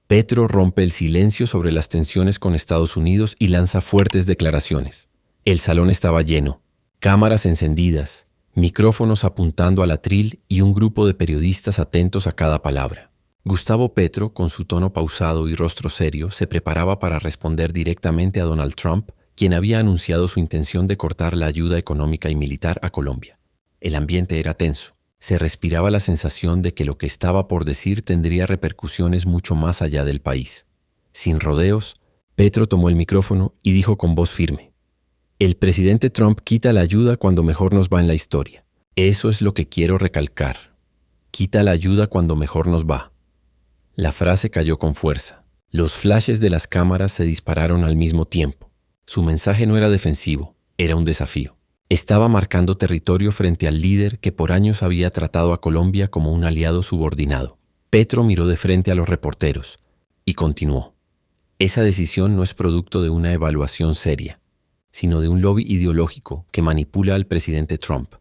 Petro rompe el silencio sobre las tensiones con Estados Unidos y lanza fuertes declaraciones. El salón estaba lleno, cámaras encendidas, micrófonos apuntando al atril y un grupo de periodistas atentos a cada palabra. Gustavo Petro, con su tono pausado y rostro serio, se preparaba para responder directamente a Donald Trump, quien había anunciado su intención de cortar la ayuda económica y militar a Colombia. El ambiente era tenso. Se respiraba la sensación de que lo que estaba por decir tendría repercusiones mucho más allá del país. Sin rodeos, Petro tomó el micrófono y dijo con voz firme: «El presidente Trump quita la ayuda cuando mejor nos va en la historia. Eso es lo que quiero recalcar. Quita la ayuda cuando mejor nos va». La frase cayó con fuerza. Los flashes de las cámaras se dispararon al mismo tiempo. Su mensaje no era defensivo, era un desafío. Estaba marcando territorio frente al líder que por años había tratado a Colombia como un aliado subordinado. Petro miró de frente a los reporteros y continuó: «Esa decisión no es producto de una evaluación seria, sino de un lobby ideológico que manipula al presidente Trump.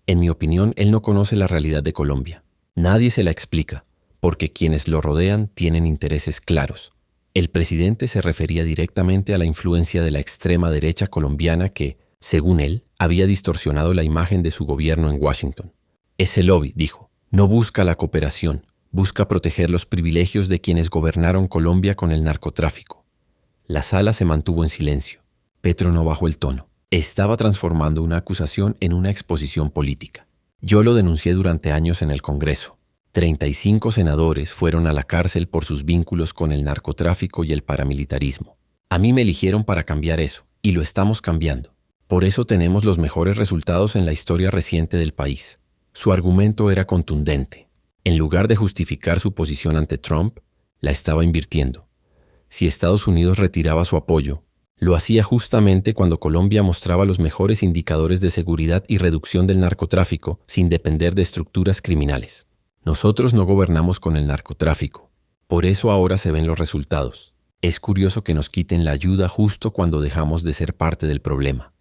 En mi opinión, él no conoce la realidad de Colombia. Nadie se la explica, porque quienes lo rodean tienen intereses claros». El presidente se refería directamente a la influencia de la extrema derecha colombiana que, según él, había distorsionado la imagen de su gobierno en Washington. «Ese lobby», dijo, «no busca la cooperación, busca proteger los privilegios de quienes gobernaron Colombia con el narcotráfico». La sala se mantuvo en silencio. Petro no bajó el tono. Estaba transformando una acusación en una exposición política. «Yo lo denuncié durante años en el Congreso. 35 senadores fueron a la cárcel por sus vínculos con el narcotráfico y el paramilitarismo. A mí me eligieron para cambiar eso, y lo estamos cambiando. Por eso tenemos los mejores resultados en la historia reciente del país». Su argumento era contundente. En lugar de justificar su posición ante Trump, la estaba invirtiendo. Si Estados Unidos retiraba su apoyo, lo hacía justamente cuando Colombia mostraba los mejores indicadores de seguridad y reducción del narcotráfico sin depender de estructuras criminales. «Nosotros no gobernamos con el narcotráfico. Por eso ahora se ven los resultados. Es curioso que nos quiten la ayuda justo cuando dejamos de ser parte del problema».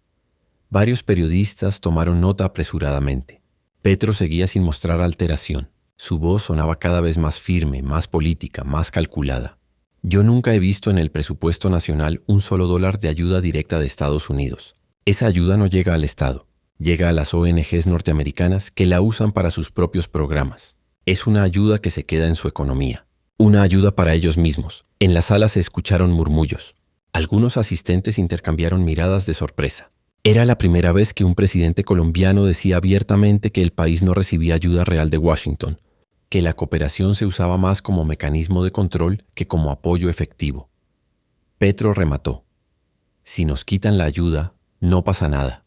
Varios periodistas tomaron nota apresuradamente. Petro seguía sin mostrar alteración. Su voz sonaba cada vez más firme, más política, más calculada. «Yo nunca he visto en el presupuesto nacional un solo dólar de ayuda directa de Estados Unidos. Esa ayuda no llega al Estado, llega a las ONGs norteamericanas que la usan para sus propios programas. Es una ayuda que se queda en su economía, una ayuda para ellos mismos». En la sala se escucharon murmullos. Algunos asistentes intercambiaron miradas de sorpresa. Era la primera vez que un presidente colombiano decía abiertamente que el país no recibía ayuda real de Washington, que la cooperación se usaba más como mecanismo de control que como apoyo efectivo. Petro remató: «Si nos quitan la ayuda, no pasa nada.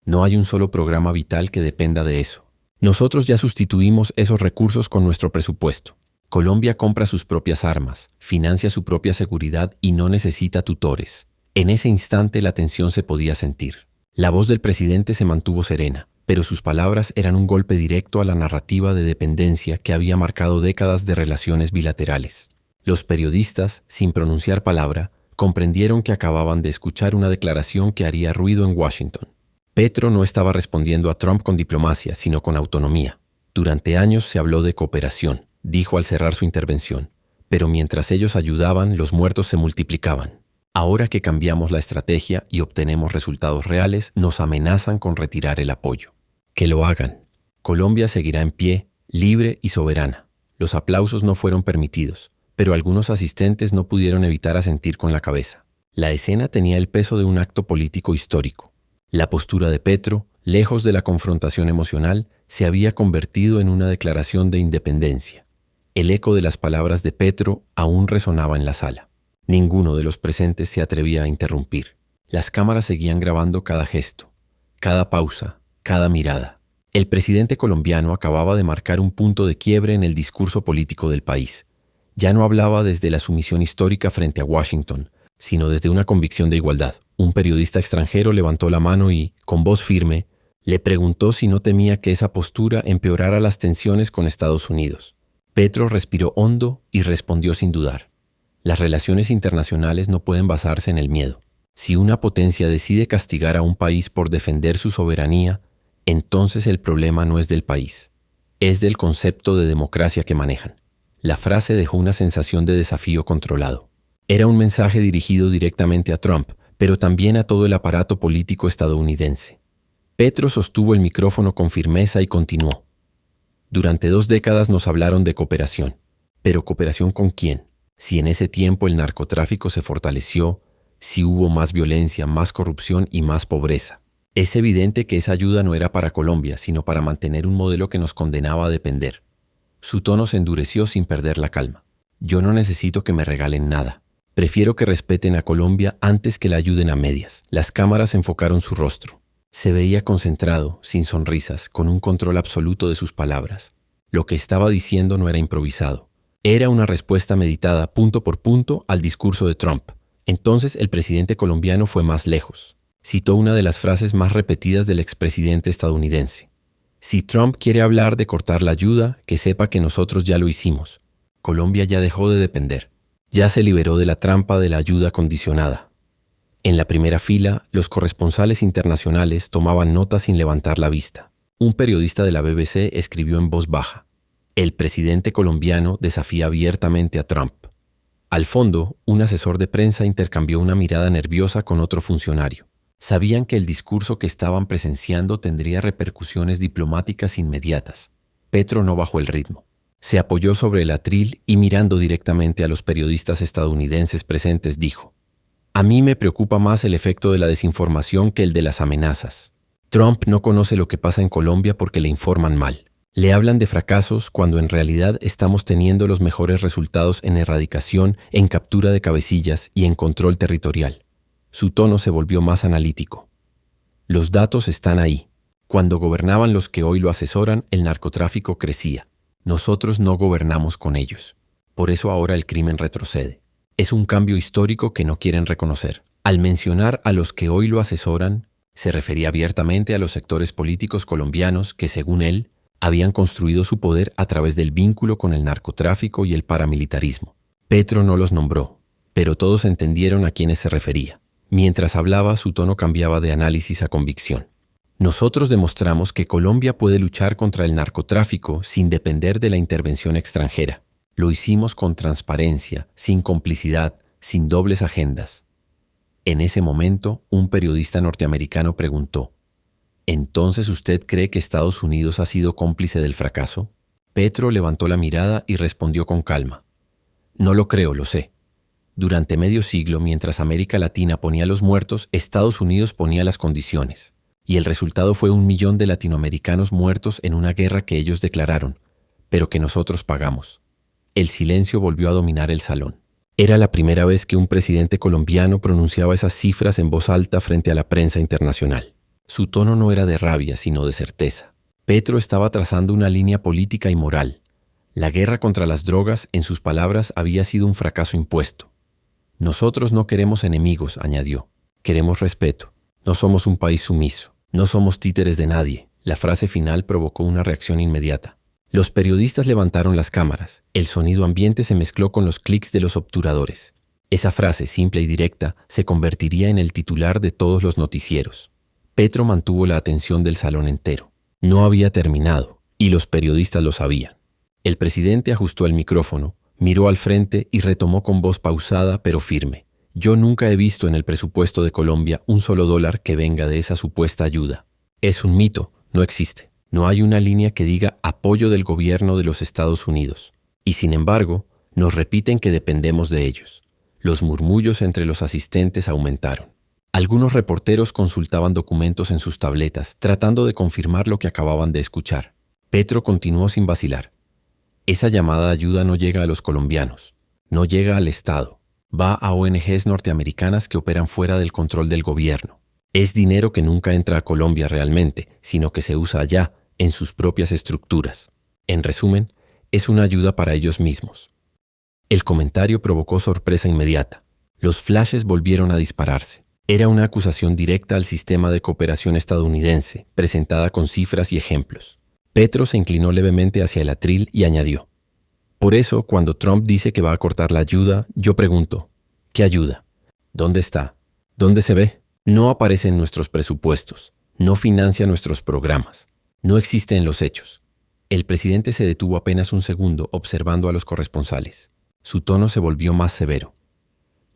No hay un solo programa vital que dependa de eso. Nosotros ya sustituimos esos recursos con nuestro presupuesto. Colombia compra sus propias armas, financia su propia seguridad y no necesita tutores». En ese instante la tensión se podía sentir. La voz del presidente se mantuvo serena, pero sus palabras eran un golpe directo a la narrativa de dependencia que había marcado décadas de relaciones bilaterales. Los periodistas, sin pronunciar palabra, comprendieron que acababan de escuchar una declaración que haría ruido en Washington. Petro no estaba respondiendo a Trump con diplomacia, sino con autonomía. «Durante años se habló de cooperación», dijo al cerrar su intervención, «pero mientras ellos ayudaban, los muertos se multiplicaban. Ahora que cambiamos la estrategia y obtenemos resultados reales, nos amenazan con retirar el apoyo. Que lo hagan. Colombia seguirá en pie, libre y soberana». Los aplausos no fueron permitidos, pero algunos asistentes no pudieron evitar asentir con la cabeza. La escena tenía el peso de un acto político histórico. La postura de Petro, lejos de la confrontación emocional, se había convertido en una declaración de independencia. El eco de las palabras de Petro aún resonaba en la sala. Ninguno de los presentes se atrevía a interrumpir. Las cámaras seguían grabando cada gesto, cada pausa, cada mirada. El presidente colombiano acababa de marcar un punto de quiebre en el discurso político del país. Ya no hablaba desde la sumisión histórica frente a Washington, sino desde una convicción de igualdad. Un periodista extranjero levantó la mano y, con voz firme, le preguntó si no temía que esa postura empeorara las tensiones con Estados Unidos. Petro respiró hondo y respondió sin dudar: «Las relaciones internacionales no pueden basarse en el miedo. Si una potencia decide castigar a un país por defender su soberanía, entonces el problema no es del país, es del concepto de democracia que manejan». La frase dejó una sensación de desafío controlado. Era un mensaje dirigido directamente a Trump, pero también a todo el aparato político estadounidense. Petro sostuvo el micrófono con firmeza y continuó. Durante 2 décadas nos hablaron de cooperación. ¿Pero cooperación con quién? Si en ese tiempo el narcotráfico se fortaleció, si hubo más violencia, más corrupción y más pobreza. Es evidente que esa ayuda no era para Colombia, sino para mantener un modelo que nos condenaba a depender. Su tono se endureció sin perder la calma. Yo no necesito que me regalen nada. Prefiero que respeten a Colombia antes que la ayuden a medias. Las cámaras enfocaron su rostro. Se veía concentrado, sin sonrisas, con un control absoluto de sus palabras. Lo que estaba diciendo no era improvisado. Era una respuesta meditada punto por punto al discurso de Trump. Entonces el presidente colombiano fue más lejos. Citó una de las frases más repetidas del expresidente estadounidense. Si Trump quiere hablar de cortar la ayuda, que sepa que nosotros ya lo hicimos. Colombia ya dejó de depender. Ya se liberó de la trampa de la ayuda condicionada. En la primera fila, los corresponsales internacionales tomaban notas sin levantar la vista. Un periodista de la BBC escribió en voz baja: el presidente colombiano desafía abiertamente a Trump. Al fondo, un asesor de prensa intercambió una mirada nerviosa con otro funcionario. Sabían que el discurso que estaban presenciando tendría repercusiones diplomáticas inmediatas. Petro no bajó el ritmo. Se apoyó sobre el atril y mirando directamente a los periodistas estadounidenses presentes dijo: a mí me preocupa más el efecto de la desinformación que el de las amenazas. Trump no conoce lo que pasa en Colombia porque le informan mal. Le hablan de fracasos cuando en realidad estamos teniendo los mejores resultados en erradicación, en captura de cabecillas y en control territorial. Su tono se volvió más analítico. Los datos están ahí. Cuando gobernaban los que hoy lo asesoran, el narcotráfico crecía. Nosotros no gobernamos con ellos. Por eso ahora el crimen retrocede. Es un cambio histórico que no quieren reconocer. Al mencionar a los que hoy lo asesoran, se refería abiertamente a los sectores políticos colombianos que, según él, habían construido su poder a través del vínculo con el narcotráfico y el paramilitarismo. Petro no los nombró, pero todos entendieron a quiénes se refería. Mientras hablaba, su tono cambiaba de análisis a convicción. Nosotros demostramos que Colombia puede luchar contra el narcotráfico sin depender de la intervención extranjera. Lo hicimos con transparencia, sin complicidad, sin dobles agendas. En ese momento, un periodista norteamericano preguntó: ¿entonces usted cree que Estados Unidos ha sido cómplice del fracaso? Petro levantó la mirada y respondió con calma: no lo creo, lo sé. Durante medio siglo, mientras América Latina ponía los muertos, Estados Unidos ponía las condiciones. Y el resultado fue 1 millón de latinoamericanos muertos en una guerra que ellos declararon, pero que nosotros pagamos. El silencio volvió a dominar el salón. Era la primera vez que un presidente colombiano pronunciaba esas cifras en voz alta frente a la prensa internacional. Su tono no era de rabia, sino de certeza. Petro estaba trazando una línea política y moral. La guerra contra las drogas, en sus palabras, había sido un fracaso impuesto. Nosotros no queremos enemigos, añadió. Queremos respeto. No somos un país sumiso. No somos títeres de nadie. La frase final provocó una reacción inmediata. Los periodistas levantaron las cámaras. El sonido ambiente se mezcló con los clics de los obturadores. Esa frase, simple y directa, se convertiría en el titular de todos los noticieros. Petro mantuvo la atención del salón entero. No había terminado, y los periodistas lo sabían. El presidente ajustó el micrófono, miró al frente y retomó con voz pausada pero firme: yo nunca he visto en el presupuesto de Colombia un solo dólar que venga de esa supuesta ayuda. Es un mito, no existe. No hay una línea que diga apoyo del gobierno de los Estados Unidos. Y sin embargo, nos repiten que dependemos de ellos. Los murmullos entre los asistentes aumentaron. Algunos reporteros consultaban documentos en sus tabletas, tratando de confirmar lo que acababan de escuchar. Petro continuó sin vacilar: esa llamada de ayuda no llega a los colombianos, no llega al Estado, va a ONGs norteamericanas que operan fuera del control del gobierno. Es dinero que nunca entra a Colombia realmente, sino que se usa allá, en sus propias estructuras. En resumen, es una ayuda para ellos mismos. El comentario provocó sorpresa inmediata. Los flashes volvieron a dispararse. Era una acusación directa al sistema de cooperación estadounidense, presentada con cifras y ejemplos. Petro se inclinó levemente hacia el atril y añadió: por eso, cuando Trump dice que va a cortar la ayuda, yo pregunto: ¿qué ayuda? ¿Dónde está? ¿Dónde se ve? No aparece en nuestros presupuestos, no financia nuestros programas, no existe en los hechos. El presidente se detuvo apenas un segundo observando a los corresponsales. Su tono se volvió más severo.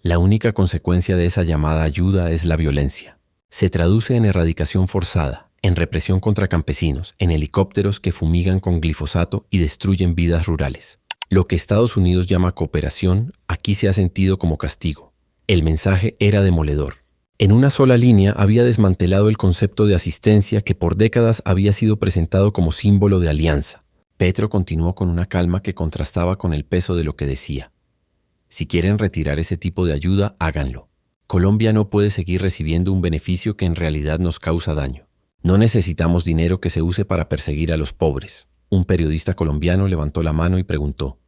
La única consecuencia de esa llamada ayuda es la violencia. Se traduce en erradicación forzada, en represión contra campesinos, en helicópteros que fumigan con glifosato y destruyen vidas rurales. Lo que Estados Unidos llama cooperación, aquí se ha sentido como castigo. El mensaje era demoledor. En una sola línea había desmantelado el concepto de asistencia que por décadas había sido presentado como símbolo de alianza. Petro continuó con una calma que contrastaba con el peso de lo que decía. Si quieren retirar ese tipo de ayuda, háganlo. Colombia no puede seguir recibiendo un beneficio que en realidad nos causa daño. No necesitamos dinero que se use para perseguir a los pobres. Un periodista colombiano levantó la mano y preguntó: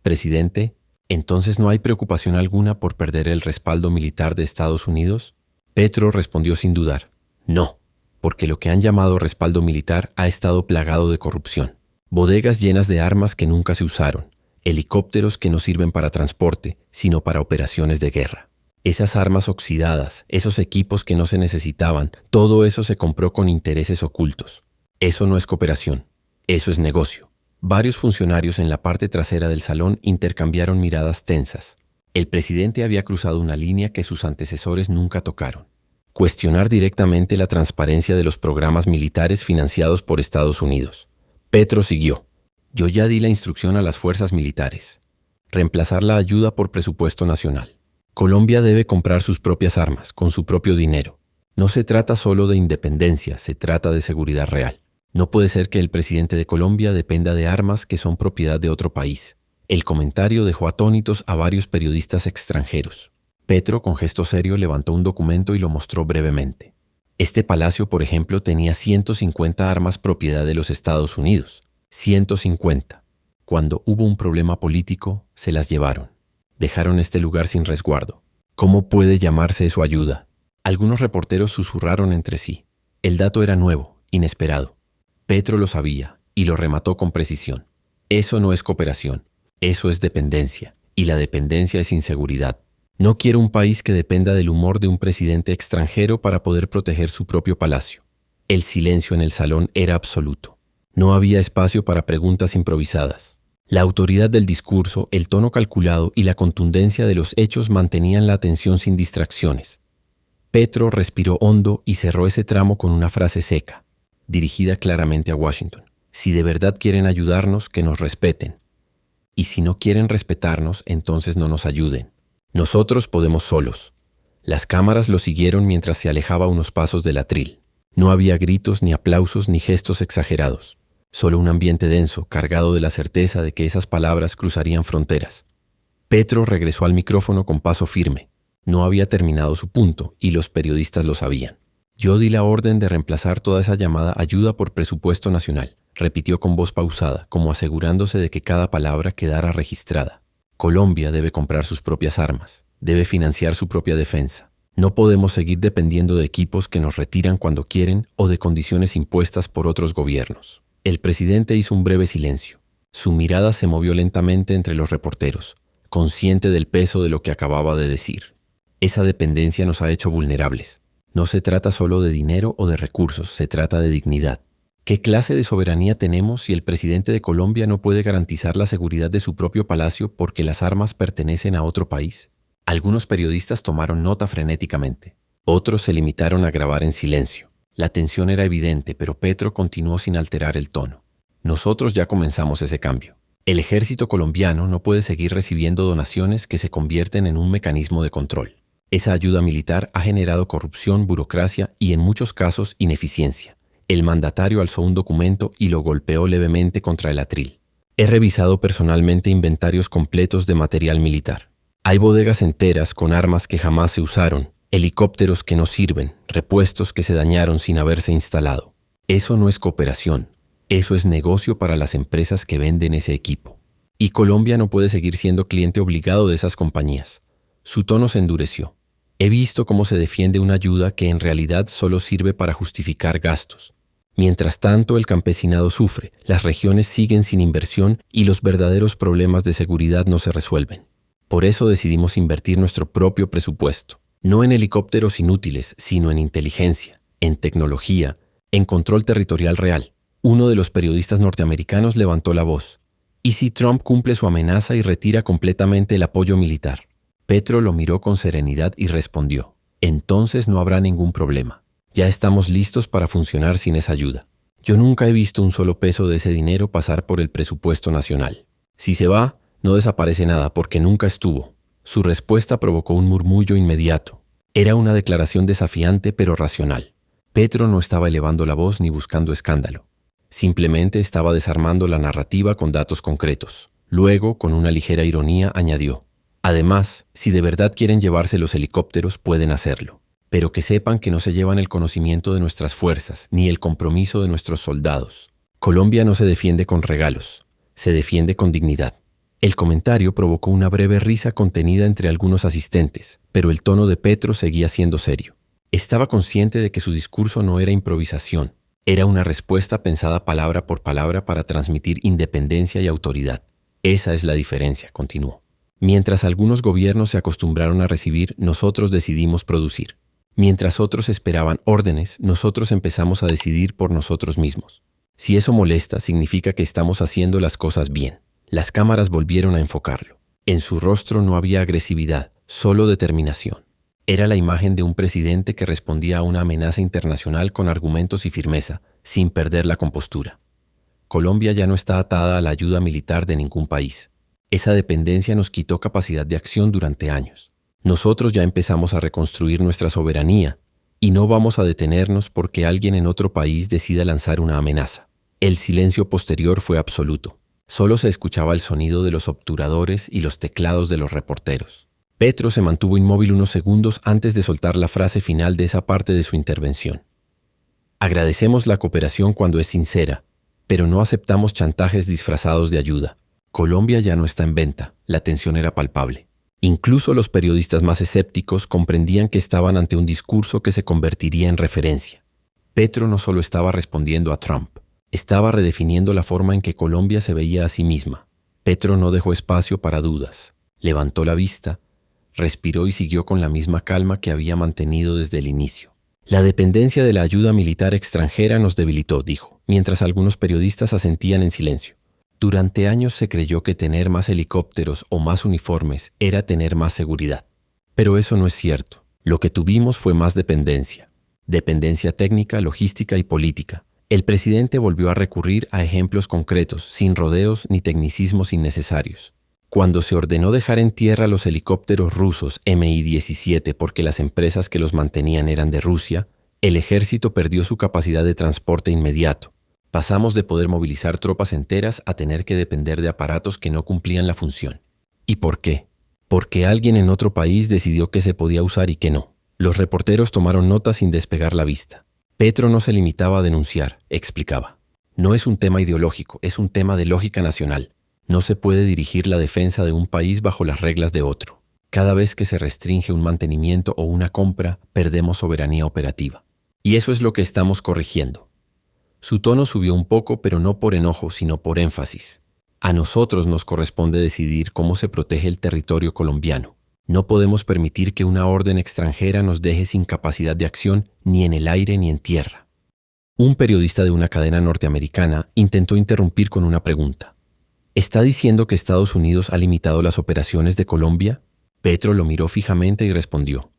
«Presidente, ¿entonces no hay preocupación alguna por perder el respaldo militar de Estados Unidos?» Petro respondió sin dudar: «No, porque lo que han llamado respaldo militar ha estado plagado de corrupción. Bodegas llenas de armas que nunca se usaron, helicópteros que no sirven para transporte, sino para operaciones de guerra. Esas armas oxidadas, esos equipos que no se necesitaban, todo eso se compró con intereses ocultos. Eso no es cooperación, eso es negocio». Varios funcionarios en la parte trasera del salón intercambiaron miradas tensas. El presidente había cruzado una línea que sus antecesores nunca tocaron: cuestionar directamente la transparencia de los programas militares financiados por Estados Unidos. Petro siguió: «Yo ya di la instrucción a las fuerzas militares. Reemplazar la ayuda por presupuesto nacional. Colombia debe comprar sus propias armas, con su propio dinero. No se trata solo de independencia, se trata de seguridad real. No puede ser que el presidente de Colombia dependa de armas que son propiedad de otro país». El comentario dejó atónitos a varios periodistas extranjeros. Petro, con gesto serio, levantó un documento y lo mostró brevemente. Este palacio, por ejemplo, tenía 150 armas propiedad de los Estados Unidos. 150. Cuando hubo un problema político, se las llevaron. Dejaron este lugar sin resguardo. ¿Cómo puede llamarse eso ayuda? Algunos reporteros susurraron entre sí. El dato era nuevo, inesperado. Petro lo sabía y lo remató con precisión. Eso no es cooperación, eso es dependencia, y la dependencia es inseguridad. No quiero un país que dependa del humor de un presidente extranjero para poder proteger su propio palacio. El silencio en el salón era absoluto. No había espacio para preguntas improvisadas. La autoridad del discurso, el tono calculado y la contundencia de los hechos mantenían la atención sin distracciones. Petro respiró hondo y cerró ese tramo con una frase seca, dirigida claramente a Washington. Si de verdad quieren ayudarnos, que nos respeten. Y si no quieren respetarnos, entonces no nos ayuden. Nosotros podemos solos. Las cámaras lo siguieron mientras se alejaba unos pasos del atril. No había gritos, ni aplausos, ni gestos exagerados. Solo un ambiente denso, cargado de la certeza de que esas palabras cruzarían fronteras. Petro regresó al micrófono con paso firme. No había terminado su punto, y los periodistas lo sabían. Yo di la orden de reemplazar toda esa llamada ayuda por presupuesto nacional, repitió con voz pausada, como asegurándose de que cada palabra quedara registrada. Colombia debe comprar sus propias armas, debe financiar su propia defensa. No podemos seguir dependiendo de equipos que nos retiran cuando quieren o de condiciones impuestas por otros gobiernos. El presidente hizo un breve silencio. Su mirada se movió lentamente entre los reporteros, consciente del peso de lo que acababa de decir. Esa dependencia nos ha hecho vulnerables. No se trata solo de dinero o de recursos, se trata de dignidad. ¿Qué clase de soberanía tenemos si el presidente de Colombia no puede garantizar la seguridad de su propio palacio porque las armas pertenecen a otro país? Algunos periodistas tomaron nota frenéticamente. Otros se limitaron a grabar en silencio. La tensión era evidente, pero Petro continuó sin alterar el tono. Nosotros ya comenzamos ese cambio. El ejército colombiano no puede seguir recibiendo donaciones que se convierten en un mecanismo de control. Esa ayuda militar ha generado corrupción, burocracia y, en muchos casos, ineficiencia. El mandatario alzó un documento y lo golpeó levemente contra el atril. He revisado personalmente inventarios completos de material militar. Hay bodegas enteras con armas que jamás se usaron, helicópteros que no sirven, repuestos que se dañaron sin haberse instalado. Eso no es cooperación, eso es negocio para las empresas que venden ese equipo. Y Colombia no puede seguir siendo cliente obligado de esas compañías. Su tono se endureció. He visto cómo se defiende una ayuda que en realidad solo sirve para justificar gastos. Mientras tanto, el campesinado sufre, las regiones siguen sin inversión y los verdaderos problemas de seguridad no se resuelven. Por eso decidimos invertir nuestro propio presupuesto, no en helicópteros inútiles, sino en inteligencia, en tecnología, en control territorial real. Uno de los periodistas norteamericanos levantó la voz. ¿Y si Trump cumple su amenaza y retira completamente el apoyo militar? Petro lo miró con serenidad y respondió. Entonces no habrá ningún problema. Ya estamos listos para funcionar sin esa ayuda. Yo nunca he visto un solo peso de ese dinero pasar por el presupuesto nacional. Si se va, no desaparece nada porque nunca estuvo. Su respuesta provocó un murmullo inmediato. Era una declaración desafiante pero racional. Petro no estaba elevando la voz ni buscando escándalo. Simplemente estaba desarmando la narrativa con datos concretos. Luego, con una ligera ironía, añadió. Además, si de verdad quieren llevarse los helicópteros, pueden hacerlo. Pero que sepan que no se llevan el conocimiento de nuestras fuerzas, ni el compromiso de nuestros soldados. Colombia no se defiende con regalos, se defiende con dignidad. El comentario provocó una breve risa contenida entre algunos asistentes, pero el tono de Petro seguía siendo serio. Estaba consciente de que su discurso no era improvisación, era una respuesta pensada palabra por palabra para transmitir independencia y autoridad. Esa es la diferencia, continuó. Mientras algunos gobiernos se acostumbraron a recibir, nosotros decidimos producir. Mientras otros esperaban órdenes, nosotros empezamos a decidir por nosotros mismos. Si eso molesta, significa que estamos haciendo las cosas bien. Las cámaras volvieron a enfocarlo. En su rostro no había agresividad, solo determinación. Era la imagen de un presidente que respondía a una amenaza internacional con argumentos y firmeza, sin perder la compostura. Colombia ya no está atada a la ayuda militar de ningún país. Esa dependencia nos quitó capacidad de acción durante años. Nosotros ya empezamos a reconstruir nuestra soberanía y no vamos a detenernos porque alguien en otro país decida lanzar una amenaza. El silencio posterior fue absoluto. Solo se escuchaba el sonido de los obturadores y los teclados de los reporteros. Petro se mantuvo inmóvil unos segundos antes de soltar la frase final de esa parte de su intervención. Agradecemos la cooperación cuando es sincera, pero no aceptamos chantajes disfrazados de ayuda. Colombia ya no está en venta, la tensión era palpable. Incluso los periodistas más escépticos comprendían que estaban ante un discurso que se convertiría en referencia. Petro no solo estaba respondiendo a Trump, estaba redefiniendo la forma en que Colombia se veía a sí misma. Petro no dejó espacio para dudas. Levantó la vista, respiró y siguió con la misma calma que había mantenido desde el inicio. La dependencia de la ayuda militar extranjera nos debilitó, dijo, mientras algunos periodistas asentían en silencio. Durante años se creyó que tener más helicópteros o más uniformes era tener más seguridad. Pero eso no es cierto. Lo que tuvimos fue más dependencia. Dependencia técnica, logística y política. El presidente volvió a recurrir a ejemplos concretos, sin rodeos ni tecnicismos innecesarios. Cuando se ordenó dejar en tierra los helicópteros rusos Mi-17 porque las empresas que los mantenían eran de Rusia, el ejército perdió su capacidad de transporte inmediato. Pasamos de poder movilizar tropas enteras a tener que depender de aparatos que no cumplían la función. ¿Y por qué? Porque alguien en otro país decidió que se podía usar y que no. Los reporteros tomaron nota sin despegar la vista. Petro no se limitaba a denunciar, explicaba. No es un tema ideológico, es un tema de lógica nacional. No se puede dirigir la defensa de un país bajo las reglas de otro. Cada vez que se restringe un mantenimiento o una compra, perdemos soberanía operativa. Y eso es lo que estamos corrigiendo. Su tono subió un poco, pero no por enojo, sino por énfasis. A nosotros nos corresponde decidir cómo se protege el territorio colombiano. No podemos permitir que una orden extranjera nos deje sin capacidad de acción ni en el aire ni en tierra. Un periodista de una cadena norteamericana intentó interrumpir con una pregunta. ¿Está diciendo que Estados Unidos ha limitado las operaciones de Colombia? Petro lo miró fijamente y respondió.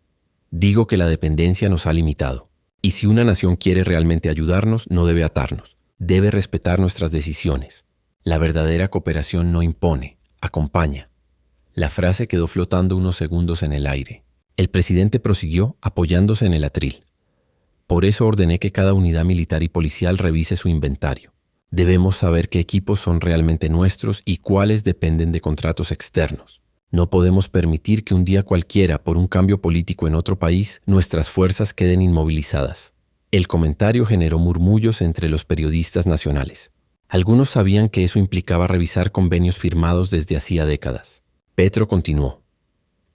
Digo que la dependencia nos ha limitado. Y si una nación quiere realmente ayudarnos, no debe atarnos. Debe respetar nuestras decisiones. La verdadera cooperación no impone, acompaña. La frase quedó flotando unos segundos en el aire. El presidente prosiguió apoyándose en el atril. Por eso ordené que cada unidad militar y policial revise su inventario. Debemos saber qué equipos son realmente nuestros y cuáles dependen de contratos externos. No podemos permitir que un día cualquiera, por un cambio político en otro país, nuestras fuerzas queden inmovilizadas. El comentario generó murmullos entre los periodistas nacionales. Algunos sabían que eso implicaba revisar convenios firmados desde hacía décadas. Petro continuó.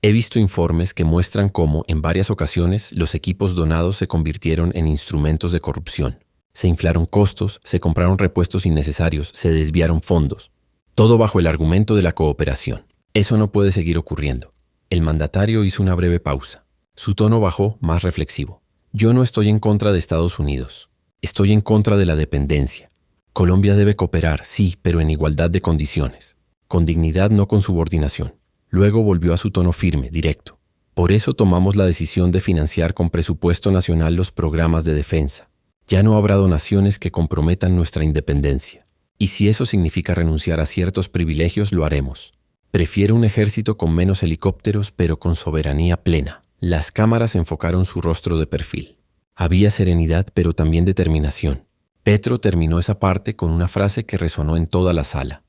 He visto informes que muestran cómo, en varias ocasiones, los equipos donados se convirtieron en instrumentos de corrupción. Se inflaron costos, se compraron repuestos innecesarios, se desviaron fondos. Todo bajo el argumento de la cooperación. Eso no puede seguir ocurriendo. El mandatario hizo una breve pausa. Su tono bajó, más reflexivo. Yo no estoy en contra de Estados Unidos. Estoy en contra de la dependencia. Colombia debe cooperar, sí, pero en igualdad de condiciones. Con dignidad, no con subordinación. Luego volvió a su tono firme, directo. Por eso tomamos la decisión de financiar con presupuesto nacional los programas de defensa. Ya no habrá donaciones que comprometan nuestra independencia. Y si eso significa renunciar a ciertos privilegios, lo haremos. Prefiero un ejército con menos helicópteros, pero con soberanía plena. Las cámaras enfocaron su rostro de perfil. Había serenidad, pero también determinación. Petro terminó esa parte con una frase que resonó en toda la sala.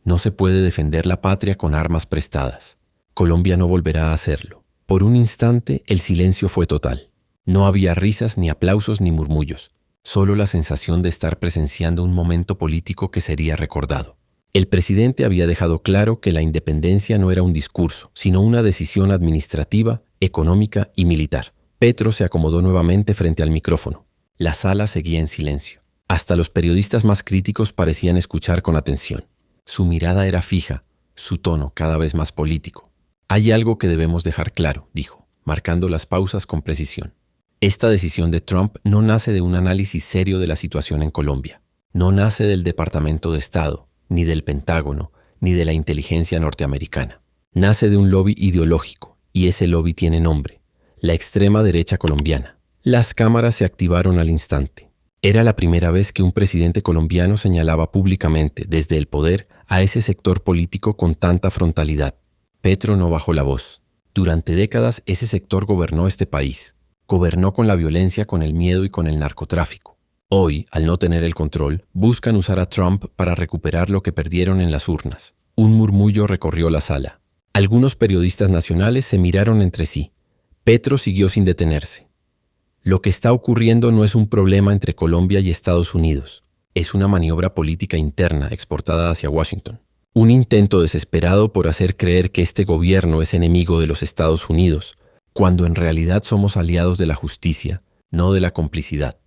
No se puede defender la patria con armas prestadas. Colombia no volverá a hacerlo. Por un instante, el silencio fue total. No había risas, ni aplausos, ni murmullos. Solo la sensación de estar presenciando un momento político que sería recordado. El presidente había dejado claro que la independencia no era un discurso, sino una decisión administrativa, económica y militar. Petro se acomodó nuevamente frente al micrófono. La sala seguía en silencio. Hasta los periodistas más críticos parecían escuchar con atención. Su mirada era fija, su tono cada vez más político. Hay algo que debemos dejar claro, dijo, marcando las pausas con precisión. Esta decisión de Trump no nace de un análisis serio de la situación en Colombia. No nace del Departamento de Estado, ni del Pentágono, ni de la inteligencia norteamericana. Nace de un lobby ideológico, y ese lobby tiene nombre: la extrema derecha colombiana. Las cámaras se activaron al instante. Era la primera vez que un presidente colombiano señalaba públicamente, desde el poder, a ese sector político con tanta frontalidad. Petro no bajó la voz. Durante décadas ese sector gobernó este país. Gobernó con la violencia, con el miedo y con el narcotráfico. Hoy, al no tener el control, buscan usar a Trump para recuperar lo que perdieron en las urnas. Un murmullo recorrió la sala. Algunos periodistas nacionales se miraron entre sí. Petro siguió sin detenerse. Lo que está ocurriendo no es un problema entre Colombia y Estados Unidos. Es una maniobra política interna exportada hacia Washington. Un intento desesperado por hacer creer que este gobierno es enemigo de los Estados Unidos, cuando en realidad somos aliados de la justicia, no de la complicidad.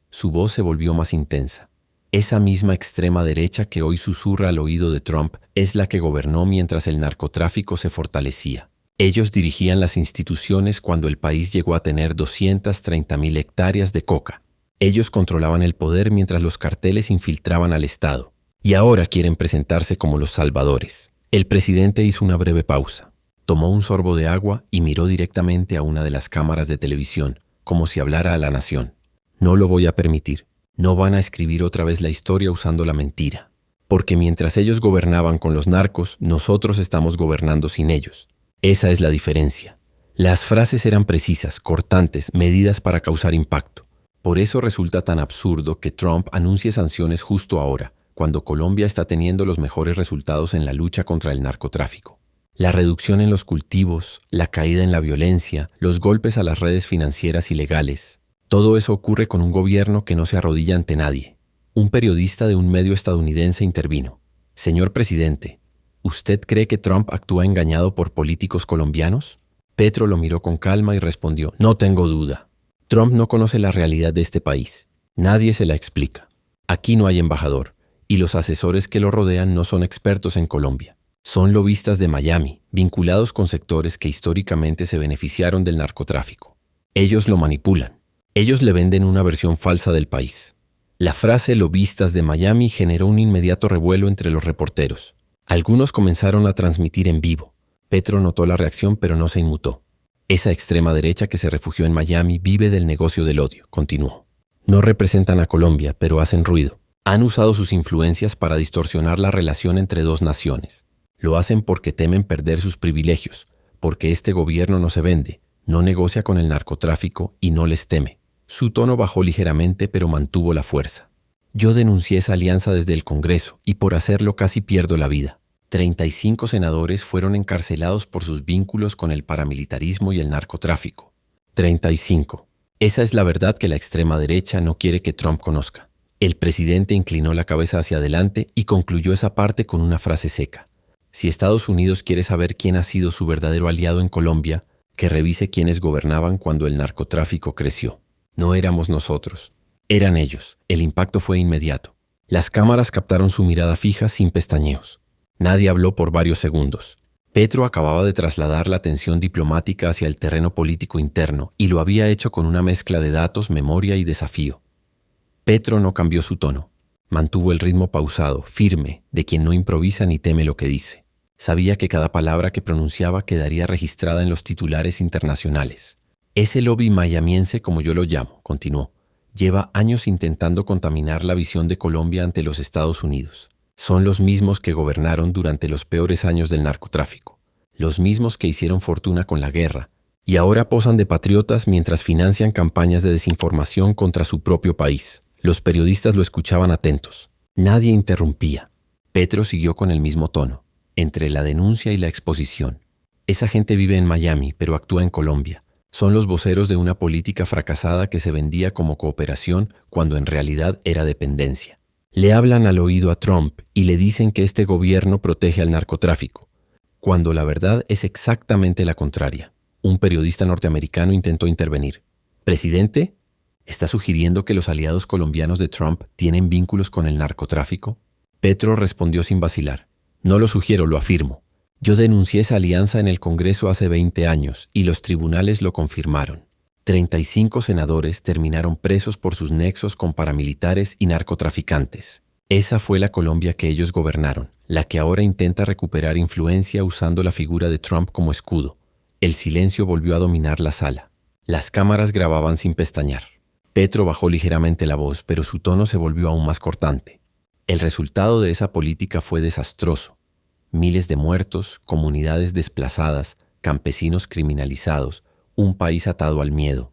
Su voz se volvió más intensa. Esa misma extrema derecha que hoy susurra al oído de Trump es la que gobernó mientras el narcotráfico se fortalecía. Ellos dirigían las instituciones cuando el país llegó a tener 230.000 hectáreas de coca. Ellos controlaban el poder mientras los carteles infiltraban al Estado. Y ahora quieren presentarse como los salvadores. El presidente hizo una breve pausa. Tomó un sorbo de agua y miró directamente a una de las cámaras de televisión, como si hablara a la nación. No lo voy a permitir. No van a escribir otra vez la historia usando la mentira. Porque mientras ellos gobernaban con los narcos, nosotros estamos gobernando sin ellos. Esa es la diferencia. Las frases eran precisas, cortantes, medidas para causar impacto. Por eso resulta tan absurdo que Trump anuncie sanciones justo ahora, cuando Colombia está teniendo los mejores resultados en la lucha contra el narcotráfico. La reducción en los cultivos, la caída en la violencia, los golpes a las redes financieras ilegales. Todo eso ocurre con un gobierno que no se arrodilla ante nadie. Un periodista de un medio estadounidense intervino. Señor presidente, ¿usted cree que Trump actúa engañado por políticos colombianos? Petro lo miró con calma y respondió: no tengo duda. Trump no conoce la realidad de este país. Nadie se la explica. Aquí no hay embajador, y los asesores que lo rodean no son expertos en Colombia. Son lobistas de Miami, vinculados con sectores que históricamente se beneficiaron del narcotráfico. Ellos lo manipulan. Ellos le venden una versión falsa del país. La frase lobistas de Miami generó un inmediato revuelo entre los reporteros. Algunos comenzaron a transmitir en vivo. Petro notó la reacción, pero no se inmutó. Esa extrema derecha que se refugió en Miami vive del negocio del odio, continuó. No representan a Colombia, pero hacen ruido. Han usado sus influencias para distorsionar la relación entre dos naciones. Lo hacen porque temen perder sus privilegios, porque este gobierno no se vende, no negocia con el narcotráfico y no les teme. Su tono bajó ligeramente, pero mantuvo la fuerza. Yo denuncié esa alianza desde el Congreso y por hacerlo casi pierdo la vida. 35 senadores fueron encarcelados por sus vínculos con el paramilitarismo y el narcotráfico. 35. Esa es la verdad que la extrema derecha no quiere que Trump conozca. El presidente inclinó la cabeza hacia adelante y concluyó esa parte con una frase seca. Si Estados Unidos quiere saber quién ha sido su verdadero aliado en Colombia, que revise quiénes gobernaban cuando el narcotráfico creció. No éramos nosotros, eran ellos. El impacto fue inmediato. Las cámaras captaron su mirada fija sin pestañeos. Nadie habló por varios segundos. Petro acababa de trasladar la atención diplomática hacia el terreno político interno y lo había hecho con una mezcla de datos, memoria y desafío. Petro no cambió su tono. Mantuvo el ritmo pausado, firme, de quien no improvisa ni teme lo que dice. Sabía que cada palabra que pronunciaba quedaría registrada en los titulares internacionales. Ese lobby mayamiense, como yo lo llamo, continuó, lleva años intentando contaminar la visión de Colombia ante los Estados Unidos. Son los mismos que gobernaron durante los peores años del narcotráfico, los mismos que hicieron fortuna con la guerra, y ahora posan de patriotas mientras financian campañas de desinformación contra su propio país. Los periodistas lo escuchaban atentos. Nadie interrumpía. Petro siguió con el mismo tono, entre la denuncia y la exposición. Esa gente vive en Miami, pero actúa en Colombia. Son los voceros de una política fracasada que se vendía como cooperación cuando en realidad era dependencia. Le hablan al oído a Trump y le dicen que este gobierno protege al narcotráfico, cuando la verdad es exactamente la contraria. Un periodista norteamericano intentó intervenir. «Presidente, ¿está sugiriendo que los aliados colombianos de Trump tienen vínculos con el narcotráfico?» Petro respondió sin vacilar. «No lo sugiero, lo afirmo. Yo denuncié esa alianza en el Congreso hace 20 años y los tribunales lo confirmaron. 35 senadores terminaron presos por sus nexos con paramilitares y narcotraficantes. Esa fue la Colombia que ellos gobernaron, la que ahora intenta recuperar influencia usando la figura de Trump como escudo». El silencio volvió a dominar la sala. Las cámaras grababan sin pestañear. Petro bajó ligeramente la voz, pero su tono se volvió aún más cortante. El resultado de esa política fue desastroso. Miles de muertos, comunidades desplazadas, campesinos criminalizados, un país atado al miedo.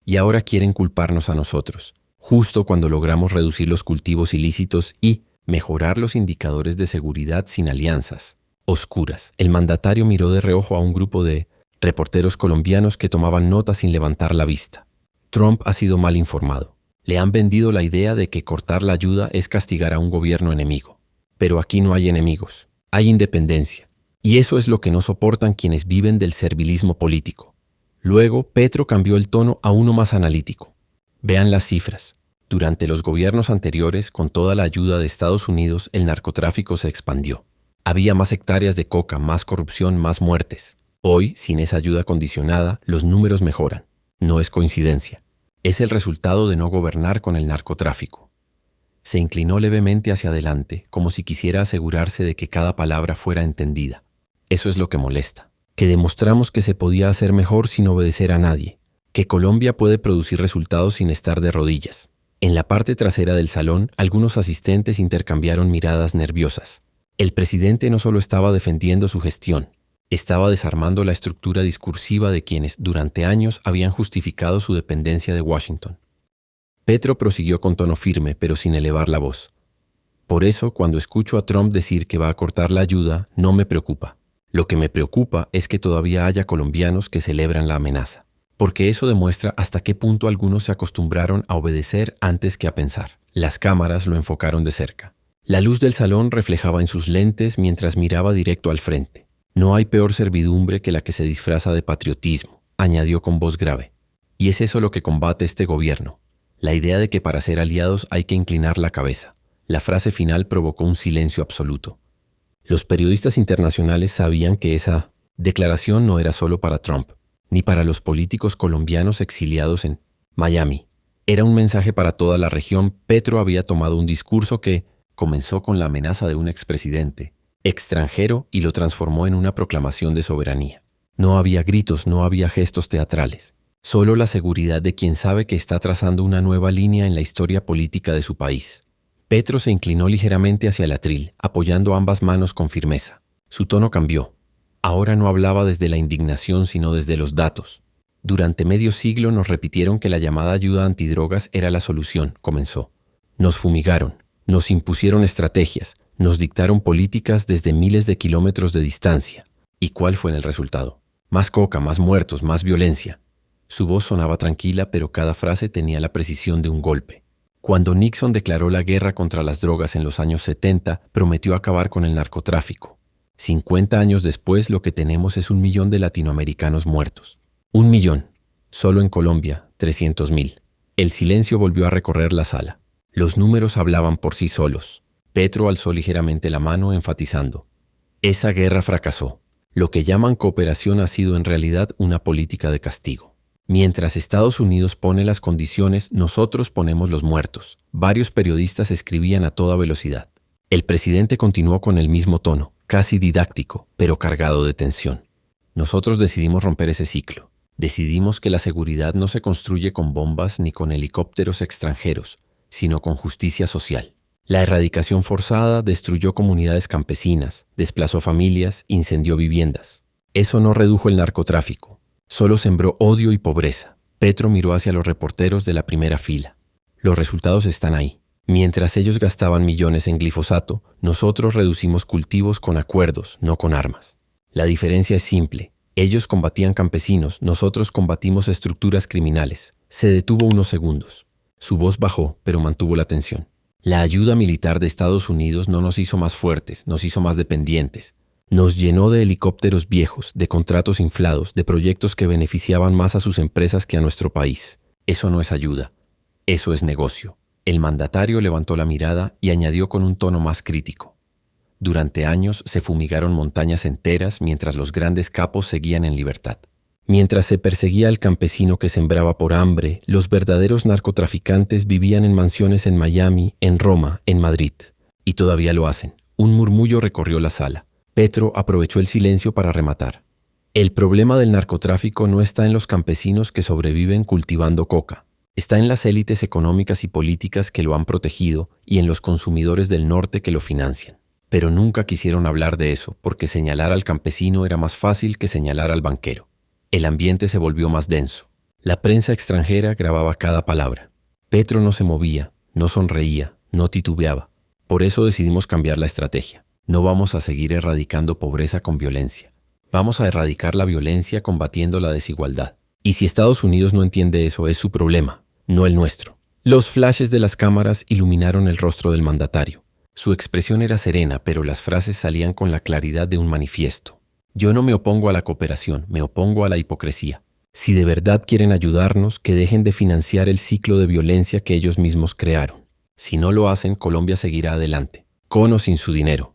Y ahora quieren culparnos a nosotros, justo cuando logramos reducir los cultivos ilícitos y mejorar los indicadores de seguridad sin alianzas. Oscuras. El mandatario miró de reojo a un grupo de reporteros colombianos que tomaban nota sin levantar la vista. Trump ha sido mal informado. Le han vendido la idea de que cortar la ayuda es castigar a un gobierno enemigo. Pero aquí no hay enemigos, hay independencia. Y eso es lo que no soportan quienes viven del servilismo político. Luego, Petro cambió el tono a uno más analítico. Vean las cifras. Durante los gobiernos anteriores, con toda la ayuda de Estados Unidos, el narcotráfico se expandió. Había más hectáreas de coca, más corrupción, más muertes. Hoy, sin esa ayuda condicionada, los números mejoran. No es coincidencia. Es el resultado de no gobernar con el narcotráfico. Se inclinó levemente hacia adelante, como si quisiera asegurarse de que cada palabra fuera entendida. Eso es lo que molesta. Que demostramos que se podía hacer mejor sin obedecer a nadie. Que Colombia puede producir resultados sin estar de rodillas. En la parte trasera del salón, algunos asistentes intercambiaron miradas nerviosas. El presidente no solo estaba defendiendo su gestión, estaba desarmando la estructura discursiva de quienes durante años habían justificado su dependencia de Washington. Petro prosiguió con tono firme, pero sin elevar la voz. Por eso, cuando escucho a Trump decir que va a cortar la ayuda, no me preocupa. Lo que me preocupa es que todavía haya colombianos que celebran la amenaza, porque eso demuestra hasta qué punto algunos se acostumbraron a obedecer antes que a pensar. Las cámaras lo enfocaron de cerca. La luz del salón reflejaba en sus lentes mientras miraba directo al frente. «No hay peor servidumbre que la que se disfraza de patriotismo», añadió con voz grave. «Y es eso lo que combate este gobierno. La idea de que para ser aliados hay que inclinar la cabeza». La frase final provocó un silencio absoluto. Los periodistas internacionales sabían que esa declaración no era solo para Trump, ni para los políticos colombianos exiliados en Miami. Era un mensaje para toda la región. Petro había tomado un discurso que comenzó con la amenaza de un expresidente extranjero y lo transformó en una proclamación de soberanía. No había gritos, no había gestos teatrales, solo la seguridad de quien sabe que está trazando una nueva línea en la historia política de su país. Petro se inclinó ligeramente hacia el atril, apoyando ambas manos con firmeza. Su tono cambió. Ahora no hablaba desde la indignación, sino desde los datos. «Durante medio siglo nos repitieron que la llamada ayuda antidrogas era la solución», comenzó. «Nos fumigaron, nos impusieron estrategias, nos dictaron políticas desde miles de kilómetros de distancia. ¿Y cuál fue el resultado? Más coca, más muertos, más violencia». Su voz sonaba tranquila, pero cada frase tenía la precisión de un golpe. Cuando Nixon declaró la guerra contra las drogas en los años 70, prometió acabar con el narcotráfico. 50 años después, lo que tenemos es 1 millón de latinoamericanos muertos. 1 millón. Solo en Colombia, 300.000. El silencio volvió a recorrer la sala. Los números hablaban por sí solos. Petro alzó ligeramente la mano, enfatizando. Esa guerra fracasó. Lo que llaman cooperación ha sido en realidad una política de castigo. Mientras Estados Unidos pone las condiciones, nosotros ponemos los muertos. Varios periodistas escribían a toda velocidad. El presidente continuó con el mismo tono, casi didáctico, pero cargado de tensión. Nosotros decidimos romper ese ciclo. Decidimos que la seguridad no se construye con bombas ni con helicópteros extranjeros, sino con justicia social. La erradicación forzada destruyó comunidades campesinas, desplazó familias, incendió viviendas. Eso no redujo el narcotráfico, solo sembró odio y pobreza. Petro miró hacia los reporteros de la primera fila. Los resultados están ahí. Mientras ellos gastaban millones en glifosato, nosotros reducimos cultivos con acuerdos, no con armas. La diferencia es simple. Ellos combatían campesinos, nosotros combatimos estructuras criminales. Se detuvo unos segundos. Su voz bajó, pero mantuvo la tensión. La ayuda militar de Estados Unidos no nos hizo más fuertes, nos hizo más dependientes. Nos llenó de helicópteros viejos, de contratos inflados, de proyectos que beneficiaban más a sus empresas que a nuestro país. Eso no es ayuda, eso es negocio. El mandatario levantó la mirada y añadió con un tono más crítico. Durante años se fumigaron montañas enteras mientras los grandes capos seguían en libertad. Mientras se perseguía al campesino que sembraba por hambre, los verdaderos narcotraficantes vivían en mansiones en Miami, en Roma, en Madrid. Y todavía lo hacen. Un murmullo recorrió la sala. Petro aprovechó el silencio para rematar. El problema del narcotráfico no está en los campesinos que sobreviven cultivando coca. Está en las élites económicas y políticas que lo han protegido y en los consumidores del norte que lo financian. Pero nunca quisieron hablar de eso, porque señalar al campesino era más fácil que señalar al banquero. El ambiente se volvió más denso. La prensa extranjera grababa cada palabra. Petro no se movía, no sonreía, no titubeaba. Por eso decidimos cambiar la estrategia. No vamos a seguir erradicando pobreza con violencia. Vamos a erradicar la violencia combatiendo la desigualdad. Y si Estados Unidos no entiende eso, es su problema, no el nuestro. Los flashes de las cámaras iluminaron el rostro del mandatario. Su expresión era serena, pero las frases salían con la claridad de un manifiesto. Yo no me opongo a la cooperación, me opongo a la hipocresía. Si de verdad quieren ayudarnos, que dejen de financiar el ciclo de violencia que ellos mismos crearon. Si no lo hacen, Colombia seguirá adelante, con o sin su dinero.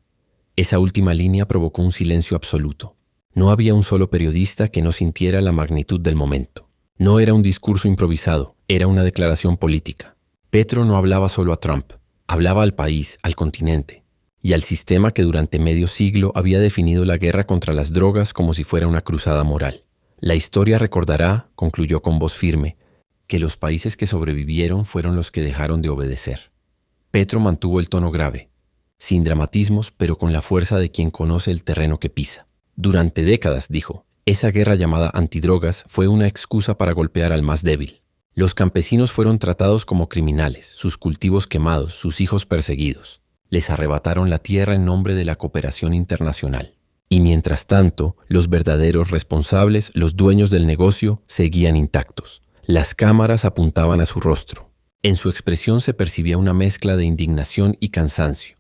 Esa última línea provocó un silencio absoluto. No había un solo periodista que no sintiera la magnitud del momento. No era un discurso improvisado, era una declaración política. Petro no hablaba solo a Trump, hablaba al país, al continente, y al sistema que durante medio siglo había definido la guerra contra las drogas como si fuera una cruzada moral. La historia recordará, concluyó con voz firme, que los países que sobrevivieron fueron los que dejaron de obedecer. Petro mantuvo el tono grave, sin dramatismos, pero con la fuerza de quien conoce el terreno que pisa. Durante décadas, dijo, esa guerra llamada antidrogas fue una excusa para golpear al más débil. Los campesinos fueron tratados como criminales, sus cultivos quemados, sus hijos perseguidos. Les arrebataron la tierra en nombre de la cooperación internacional. Y mientras tanto, los verdaderos responsables, los dueños del negocio, seguían intactos. Las cámaras apuntaban a su rostro. En su expresión se percibía una mezcla de indignación y cansancio.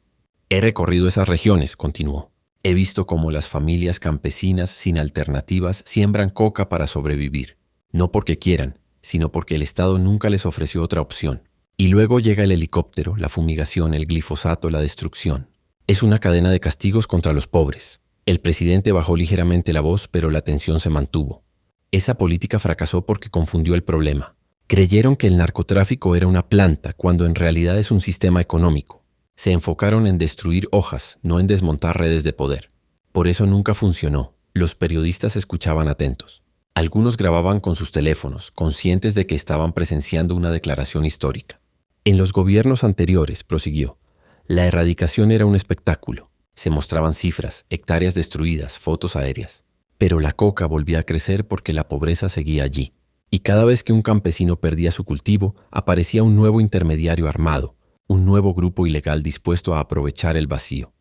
He recorrido esas regiones, continuó. He visto cómo las familias campesinas sin alternativas siembran coca para sobrevivir. No porque quieran, sino porque el Estado nunca les ofreció otra opción. Y luego llega el helicóptero, la fumigación, el glifosato, la destrucción. Es una cadena de castigos contra los pobres. El presidente bajó ligeramente la voz, pero la tensión se mantuvo. Esa política fracasó porque confundió el problema. Creyeron que el narcotráfico era una planta, cuando en realidad es un sistema económico. Se enfocaron en destruir hojas, no en desmontar redes de poder. Por eso nunca funcionó. Los periodistas escuchaban atentos. Algunos grababan con sus teléfonos, conscientes de que estaban presenciando una declaración histórica. En los gobiernos anteriores, prosiguió, la erradicación era un espectáculo. Se mostraban cifras, hectáreas destruidas, fotos aéreas. Pero la coca volvía a crecer porque la pobreza seguía allí. Y cada vez que un campesino perdía su cultivo, aparecía un nuevo intermediario armado, un nuevo grupo ilegal dispuesto a aprovechar el vacío.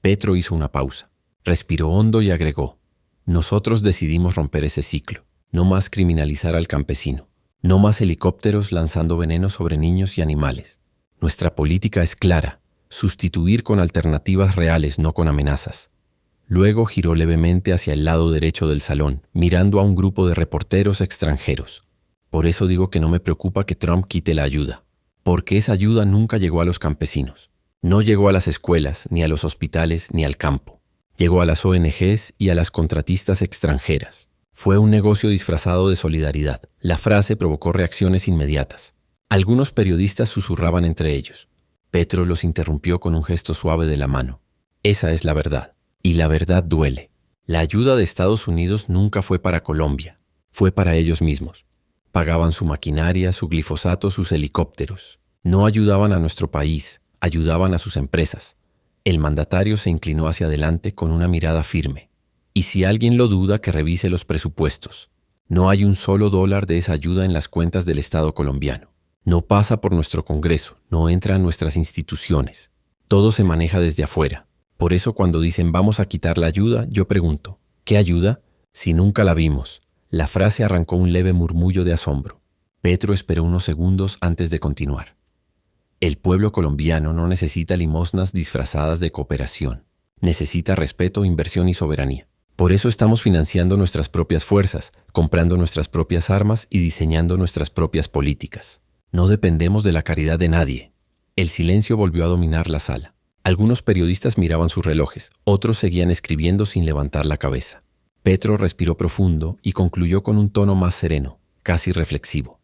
Petro hizo una pausa, respiró hondo y agregó, nosotros decidimos romper ese ciclo, no más criminalizar al campesino, no más helicópteros lanzando veneno sobre niños y animales. Nuestra política es clara, sustituir con alternativas reales, no con amenazas. Luego giró levemente hacia el lado derecho del salón, mirando a un grupo de reporteros extranjeros. Por eso digo que no me preocupa que Trump quite la ayuda, porque esa ayuda nunca llegó a los campesinos. No llegó a las escuelas, ni a los hospitales, ni al campo. Llegó a las ONGs y a las contratistas extranjeras. Fue un negocio disfrazado de solidaridad. La frase provocó reacciones inmediatas. Algunos periodistas susurraban entre ellos. Petro los interrumpió con un gesto suave de la mano. Esa es la verdad. Y la verdad duele. La ayuda de Estados Unidos nunca fue para Colombia. Fue para ellos mismos. Pagaban su maquinaria, su glifosato, sus helicópteros. No ayudaban a nuestro país, ayudaban a sus empresas. El mandatario se inclinó hacia adelante con una mirada firme. Y si alguien lo duda, que revise los presupuestos. No hay un solo dólar de esa ayuda en las cuentas del Estado colombiano. No pasa por nuestro Congreso, no entra a nuestras instituciones. Todo se maneja desde afuera. Por eso cuando dicen vamos a quitar la ayuda, yo pregunto, ¿qué ayuda? Si nunca la vimos. La frase arrancó un leve murmullo de asombro. Petro esperó unos segundos antes de continuar. El pueblo colombiano no necesita limosnas disfrazadas de cooperación. Necesita respeto, inversión y soberanía. Por eso estamos financiando nuestras propias fuerzas, comprando nuestras propias armas y diseñando nuestras propias políticas. No dependemos de la caridad de nadie. El silencio volvió a dominar la sala. Algunos periodistas miraban sus relojes, otros seguían escribiendo sin levantar la cabeza. Petro respiró profundo y concluyó con un tono más sereno, casi reflexivo.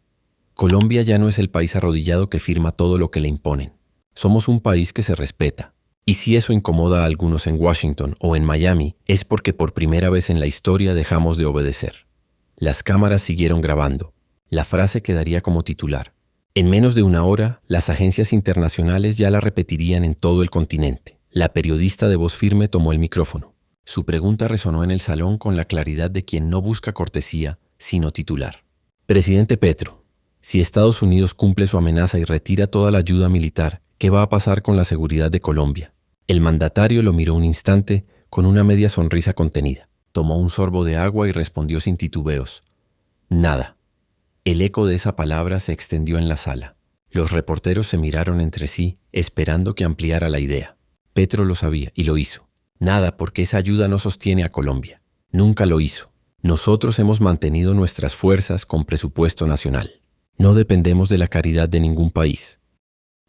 Colombia ya no es el país arrodillado que firma todo lo que le imponen. Somos un país que se respeta. Y si eso incomoda a algunos en Washington o en Miami, es porque por primera vez en la historia dejamos de obedecer. Las cámaras siguieron grabando. La frase quedaría como titular. En menos de una hora, las agencias internacionales ya la repetirían en todo el continente. La periodista de voz firme tomó el micrófono. Su pregunta resonó en el salón con la claridad de quien no busca cortesía, sino titular. Presidente Petro, si Estados Unidos cumple su amenaza y retira toda la ayuda militar, ¿qué va a pasar con la seguridad de Colombia? El mandatario lo miró un instante con una media sonrisa contenida. Tomó un sorbo de agua y respondió sin titubeos. Nada. El eco de esa palabra se extendió en la sala. Los reporteros se miraron entre sí, esperando que ampliara la idea. Petro lo sabía y lo hizo. Nada, porque esa ayuda no sostiene a Colombia. Nunca lo hizo. Nosotros hemos mantenido nuestras fuerzas con presupuesto nacional. No dependemos de la caridad de ningún país.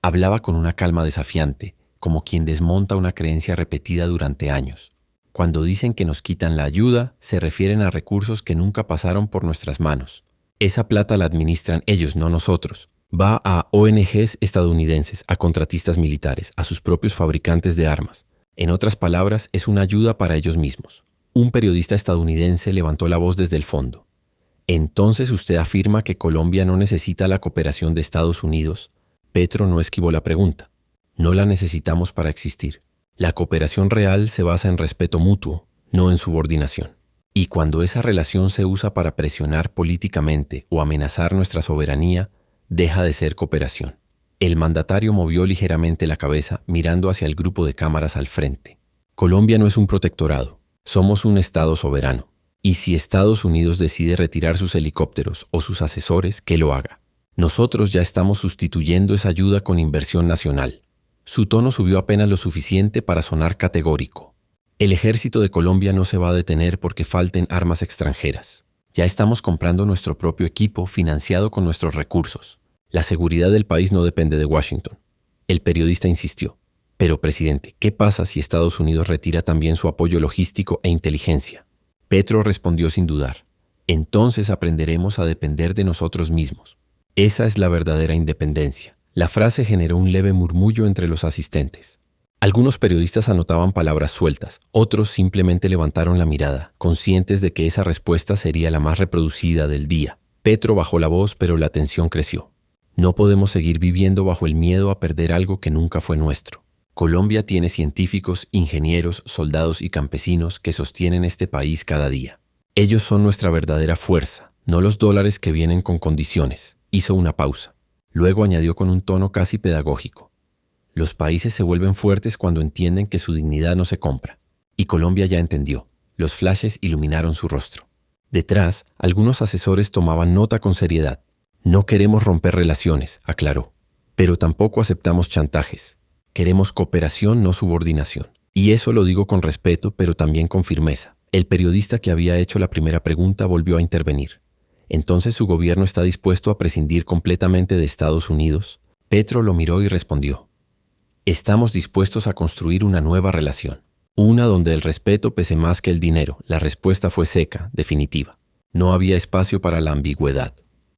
Hablaba con una calma desafiante, como quien desmonta una creencia repetida durante años. Cuando dicen que nos quitan la ayuda, se refieren a recursos que nunca pasaron por nuestras manos. Esa plata la administran ellos, no nosotros. Va a ONGs estadounidenses, a contratistas militares, a sus propios fabricantes de armas. En otras palabras, es una ayuda para ellos mismos. Un periodista estadounidense levantó la voz desde el fondo. Entonces usted afirma que Colombia no necesita la cooperación de Estados Unidos. Petro no esquivó la pregunta. No la necesitamos para existir. La cooperación real se basa en respeto mutuo, no en subordinación. Y cuando esa relación se usa para presionar políticamente o amenazar nuestra soberanía, deja de ser cooperación. El mandatario movió ligeramente la cabeza mirando hacia el grupo de cámaras al frente. Colombia no es un protectorado, somos un Estado soberano. Y si Estados Unidos decide retirar sus helicópteros o sus asesores, que lo haga. Nosotros ya estamos sustituyendo esa ayuda con inversión nacional. Su tono subió apenas lo suficiente para sonar categórico. El ejército de Colombia no se va a detener porque falten armas extranjeras. Ya estamos comprando nuestro propio equipo financiado con nuestros recursos. La seguridad del país no depende de Washington. El periodista insistió. Pero, presidente, ¿qué pasa si Estados Unidos retira también su apoyo logístico e inteligencia? Petro respondió sin dudar. Entonces aprenderemos a depender de nosotros mismos. Esa es la verdadera independencia. La frase generó un leve murmullo entre los asistentes. Algunos periodistas anotaban palabras sueltas, otros simplemente levantaron la mirada, conscientes de que esa respuesta sería la más reproducida del día. Petro bajó la voz, pero la tensión creció. No podemos seguir viviendo bajo el miedo a perder algo que nunca fue nuestro. Colombia tiene científicos, ingenieros, soldados y campesinos que sostienen este país cada día. Ellos son nuestra verdadera fuerza, no los dólares que vienen con condiciones. Hizo una pausa. Luego añadió con un tono casi pedagógico. Los países se vuelven fuertes cuando entienden que su dignidad no se compra. Y Colombia ya entendió. Los flashes iluminaron su rostro. Detrás, algunos asesores tomaban nota con seriedad. No queremos romper relaciones, aclaró. Pero tampoco aceptamos chantajes. Queremos cooperación, no subordinación. Y eso lo digo con respeto, pero también con firmeza. El periodista que había hecho la primera pregunta volvió a intervenir. ¿Entonces su gobierno está dispuesto a prescindir completamente de Estados Unidos? Petro lo miró y respondió. Estamos dispuestos a construir una nueva relación. Una donde el respeto pese más que el dinero. La respuesta fue seca, definitiva. No había espacio para la ambigüedad.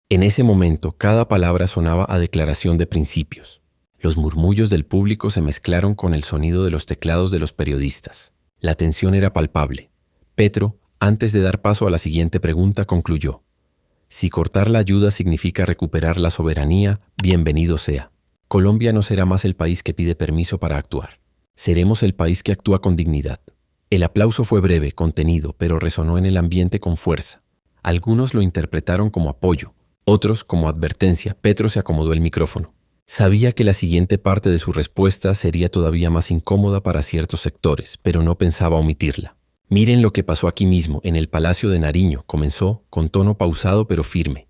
En ese momento, cada palabra sonaba a declaración de principios. Los murmullos del público se mezclaron con el sonido de los teclados de los periodistas. La tensión era palpable. Petro, antes de dar paso a la siguiente pregunta, concluyó: si cortar la ayuda significa recuperar la soberanía, bienvenido sea. Colombia no será más el país que pide permiso para actuar. Seremos el país que actúa con dignidad. El aplauso fue breve, contenido, pero resonó en el ambiente con fuerza. Algunos lo interpretaron como apoyo, otros como advertencia. Petro se acomodó el micrófono. Sabía que la siguiente parte de su respuesta sería todavía más incómoda para ciertos sectores, pero no pensaba omitirla. Miren lo que pasó aquí mismo, en el Palacio de Nariño, comenzó, con tono pausado pero firme.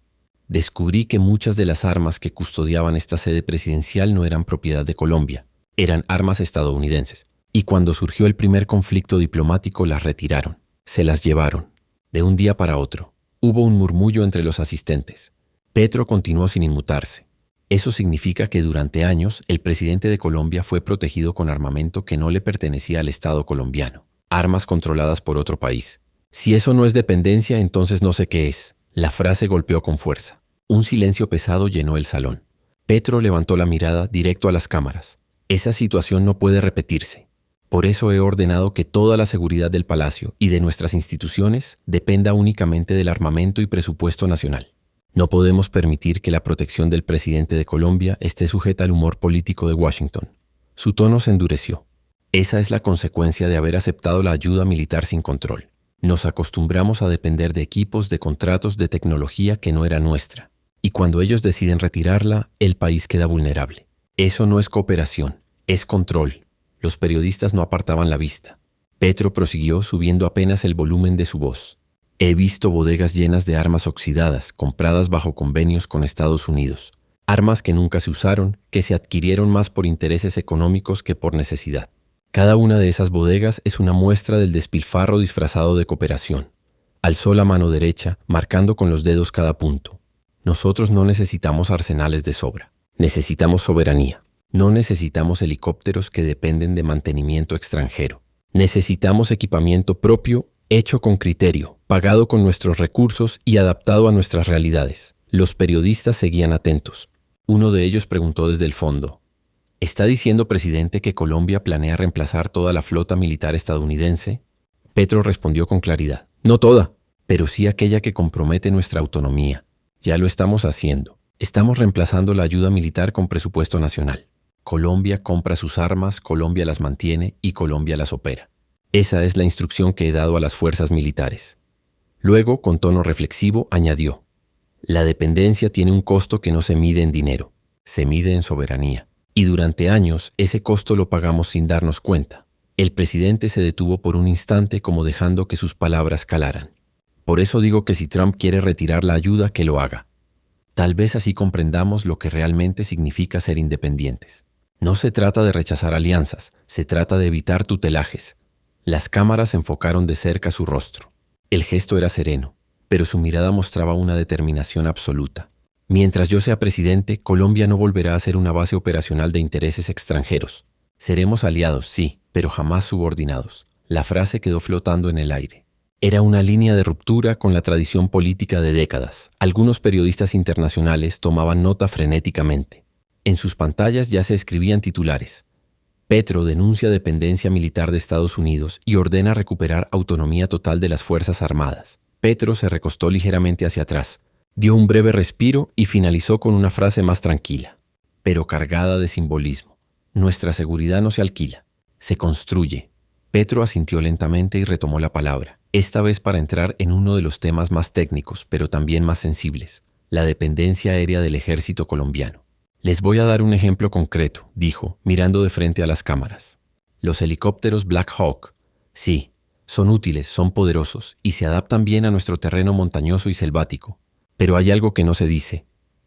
Descubrí que muchas de las armas que custodiaban esta sede presidencial no eran propiedad de Colombia, eran armas estadounidenses. Y cuando surgió el primer conflicto diplomático las retiraron, se las llevaron, de un día para otro. Hubo un murmullo entre los asistentes. Petro continuó sin inmutarse. Eso significa que durante años el presidente de Colombia fue protegido con armamento que no le pertenecía al Estado colombiano, armas controladas por otro país. Si eso no es dependencia, entonces no sé qué es. La frase golpeó con fuerza. Un silencio pesado llenó el salón. Petro levantó la mirada directo a las cámaras. Esa situación no puede repetirse. Por eso he ordenado que toda la seguridad del palacio y de nuestras instituciones dependa únicamente del armamento y presupuesto nacional. No podemos permitir que la protección del presidente de Colombia esté sujeta al humor político de Washington. Su tono se endureció. Esa es la consecuencia de haber aceptado la ayuda militar sin control. Nos acostumbramos a depender de equipos, de contratos, de tecnología que no era nuestra. Y cuando ellos deciden retirarla, el país queda vulnerable. Eso no es cooperación, es control. Los periodistas no apartaban la vista. Petro prosiguió subiendo apenas el volumen de su voz. He visto bodegas llenas de armas oxidadas, compradas bajo convenios con Estados Unidos. Armas que nunca se usaron, que se adquirieron más por intereses económicos que por necesidad. Cada una de esas bodegas es una muestra del despilfarro disfrazado de cooperación. Alzó la mano derecha, marcando con los dedos cada punto. Nosotros no necesitamos arsenales de sobra. Necesitamos soberanía. No necesitamos helicópteros que dependen de mantenimiento extranjero. Necesitamos equipamiento propio, hecho con criterio, pagado con nuestros recursos y adaptado a nuestras realidades. Los periodistas seguían atentos. Uno de ellos preguntó desde el fondo: ¿está diciendo, presidente, que Colombia planea reemplazar toda la flota militar estadounidense? Petro respondió con claridad: no toda, pero sí aquella que compromete nuestra autonomía. Ya lo estamos haciendo. Estamos reemplazando la ayuda militar con presupuesto nacional. Colombia compra sus armas, Colombia las mantiene y Colombia las opera. Esa es la instrucción que he dado a las fuerzas militares. Luego, con tono reflexivo, añadió: la dependencia tiene un costo que no se mide en dinero, se mide en soberanía. Y durante años ese costo lo pagamos sin darnos cuenta. El presidente se detuvo por un instante como dejando que sus palabras calaran. Por eso digo que si Trump quiere retirar la ayuda, que lo haga. Tal vez así comprendamos lo que realmente significa ser independientes. No se trata de rechazar alianzas, se trata de evitar tutelajes. Las cámaras enfocaron de cerca su rostro. El gesto era sereno, pero su mirada mostraba una determinación absoluta. Mientras yo sea presidente, Colombia no volverá a ser una base operacional de intereses extranjeros. Seremos aliados, sí, pero jamás subordinados. La frase quedó flotando en el aire. Era una línea de ruptura con la tradición política de décadas. Algunos periodistas internacionales tomaban nota frenéticamente. En sus pantallas ya se escribían titulares: Petro denuncia dependencia militar de Estados Unidos y ordena recuperar autonomía total de las Fuerzas Armadas. Petro se recostó ligeramente hacia atrás, dio un breve respiro y finalizó con una frase más tranquila, pero cargada de simbolismo. Nuestra seguridad no se alquila, se construye. Petro asintió lentamente y retomó la palabra, esta vez para entrar en uno de los temas más técnicos, pero también más sensibles: la dependencia aérea del ejército colombiano. Les voy a dar un ejemplo concreto, dijo, mirando de frente a las cámaras. Los helicópteros Black Hawk, sí, son útiles, son poderosos y se adaptan bien a nuestro terreno montañoso y selvático. Pero hay algo que no se dice.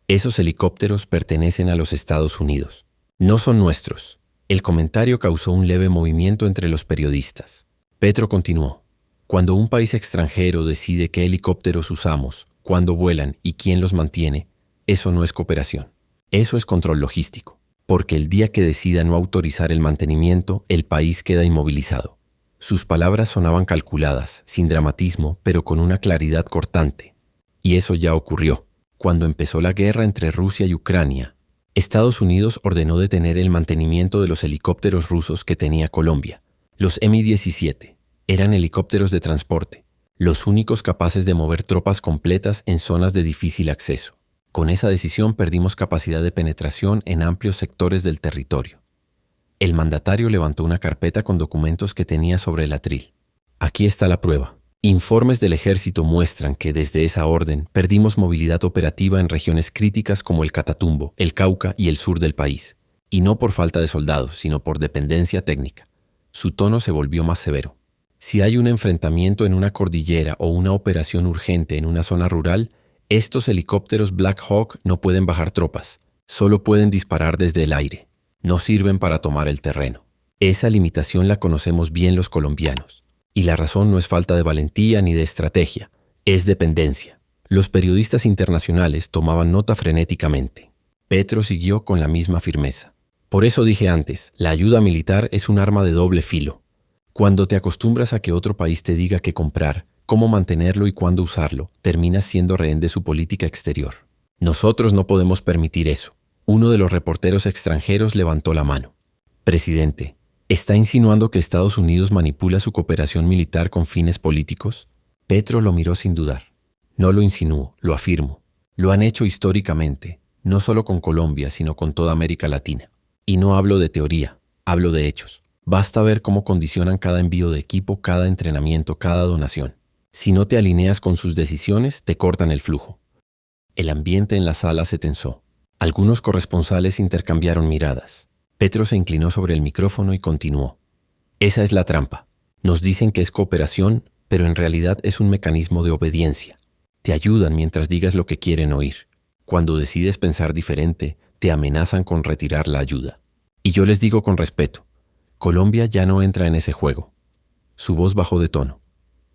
Esos helicópteros pertenecen a los Estados Unidos. No son nuestros. El comentario causó un leve movimiento entre los periodistas. Petro continuó: cuando un país extranjero decide qué helicópteros usamos, cuándo vuelan y quién los mantiene, eso no es cooperación. Eso es control logístico, porque el día que decida no autorizar el mantenimiento, el país queda inmovilizado. Sus palabras sonaban calculadas, sin dramatismo, pero con una claridad cortante. Y eso ya ocurrió. Cuando empezó la guerra entre Rusia y Ucrania, Estados Unidos ordenó detener el mantenimiento de los helicópteros rusos que tenía Colombia. Los Mi-17 eran helicópteros de transporte, los únicos capaces de mover tropas completas en zonas de difícil acceso. Con esa decisión perdimos capacidad de penetración en amplios sectores del territorio. El mandatario levantó una carpeta con documentos que tenía sobre el atril. Aquí está la prueba. Informes del ejército muestran que desde esa orden perdimos movilidad operativa en regiones críticas como el Catatumbo, el Cauca y el sur del país. Y no por falta de soldados, sino por dependencia técnica. Su tono se volvió más severo. Si hay un enfrentamiento en una cordillera o una operación urgente en una zona rural, estos helicópteros Black Hawk no pueden bajar tropas, solo pueden disparar desde el aire. No sirven para tomar el terreno. Esa limitación la conocemos bien los colombianos. Y la razón no es falta de valentía ni de estrategia, es dependencia. Los periodistas internacionales tomaban nota frenéticamente. Petro siguió con la misma firmeza. Por eso dije antes, la ayuda militar es un arma de doble filo. Cuando te acostumbras a que otro país te diga qué comprar, cómo mantenerlo y cuándo usarlo, terminas siendo rehén de su política exterior. Nosotros no podemos permitir eso. Uno de los reporteros extranjeros levantó la mano. Presidente, ¿está insinuando que Estados Unidos manipula su cooperación militar con fines políticos? Petro lo miró sin dudar. No lo insinúo, lo afirmo. Lo han hecho históricamente, no solo con Colombia, sino con toda América Latina. Y no hablo de teoría, hablo de hechos. Basta ver cómo condicionan cada envío de equipo, cada entrenamiento, cada donación. Si no te alineas con sus decisiones, te cortan el flujo. El ambiente en la sala se tensó. Algunos corresponsales intercambiaron miradas. Petro se inclinó sobre el micrófono y continuó. Esa es la trampa. Nos dicen que es cooperación, pero en realidad es un mecanismo de obediencia. Te ayudan mientras digas lo que quieren oír. Cuando decides pensar diferente, te amenazan con retirar la ayuda. Y yo les digo con respeto, Colombia ya no entra en ese juego. Su voz bajó de tono,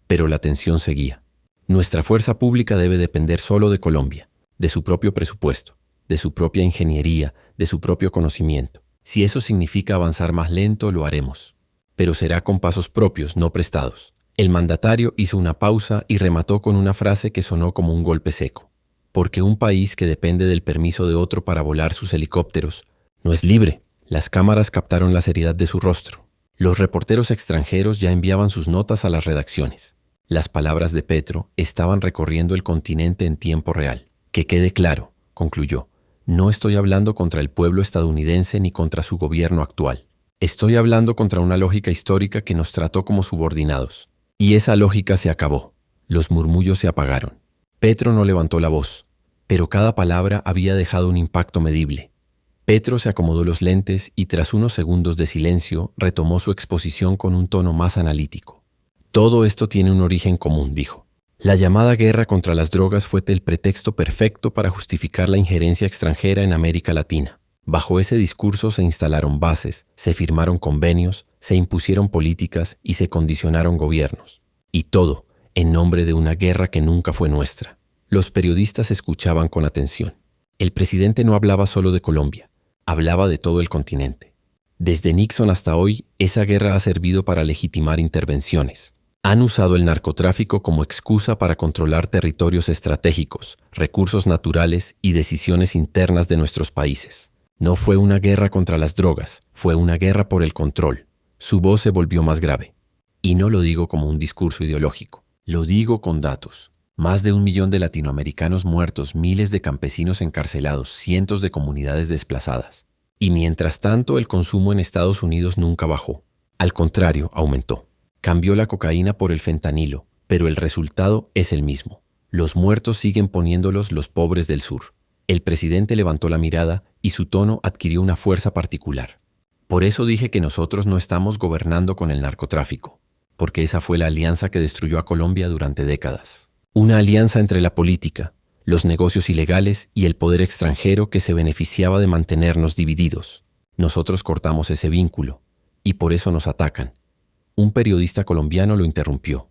pero la tensión seguía. Nuestra fuerza pública debe depender solo de Colombia, de su propio presupuesto, de su propia ingeniería, de su propio conocimiento. Si eso significa avanzar más lento, lo haremos. Pero será con pasos propios, no prestados. El mandatario hizo una pausa y remató con una frase que sonó como un golpe seco. Porque un país que depende del permiso de otro para volar sus helicópteros no es libre. Las cámaras captaron la seriedad de su rostro. Los reporteros extranjeros ya enviaban sus notas a las redacciones. Las palabras de Petro estaban recorriendo el continente en tiempo real. Que quede claro, concluyó, no estoy hablando contra el pueblo estadounidense ni contra su gobierno actual. Estoy hablando contra una lógica histórica que nos trató como subordinados. Y esa lógica se acabó. Los murmullos se apagaron. Petro no levantó la voz, pero cada palabra había dejado un impacto medible. Petro se acomodó los lentes y tras unos segundos de silencio retomó su exposición con un tono más analítico. Todo esto tiene un origen común, dijo. La llamada guerra contra las drogas fue el pretexto perfecto para justificar la injerencia extranjera en América Latina. Bajo ese discurso se instalaron bases, se firmaron convenios, se impusieron políticas y se condicionaron gobiernos. Y todo en nombre de una guerra que nunca fue nuestra. Los periodistas escuchaban con atención. El presidente no hablaba solo de Colombia, hablaba de todo el continente. Desde Nixon hasta hoy, esa guerra ha servido para legitimar intervenciones. Han usado el narcotráfico como excusa para controlar territorios estratégicos, recursos naturales y decisiones internas de nuestros países. No fue una guerra contra las drogas, fue una guerra por el control. Su voz se volvió más grave. Y no lo digo como un discurso ideológico, lo digo con datos. Más de 1 millón de latinoamericanos muertos, miles de campesinos encarcelados, cientos de comunidades desplazadas. Y mientras tanto, el consumo en Estados Unidos nunca bajó. Al contrario, aumentó. Cambió la cocaína por el fentanilo, pero el resultado es el mismo. Los muertos siguen poniéndolos los pobres del sur. El presidente levantó la mirada y su tono adquirió una fuerza particular. Por eso dije que nosotros no estamos gobernando con el narcotráfico, porque esa fue la alianza que destruyó a Colombia durante décadas. Una alianza entre la política, los negocios ilegales y el poder extranjero que se beneficiaba de mantenernos divididos. Nosotros cortamos ese vínculo y por eso nos atacan. Un periodista colombiano lo interrumpió.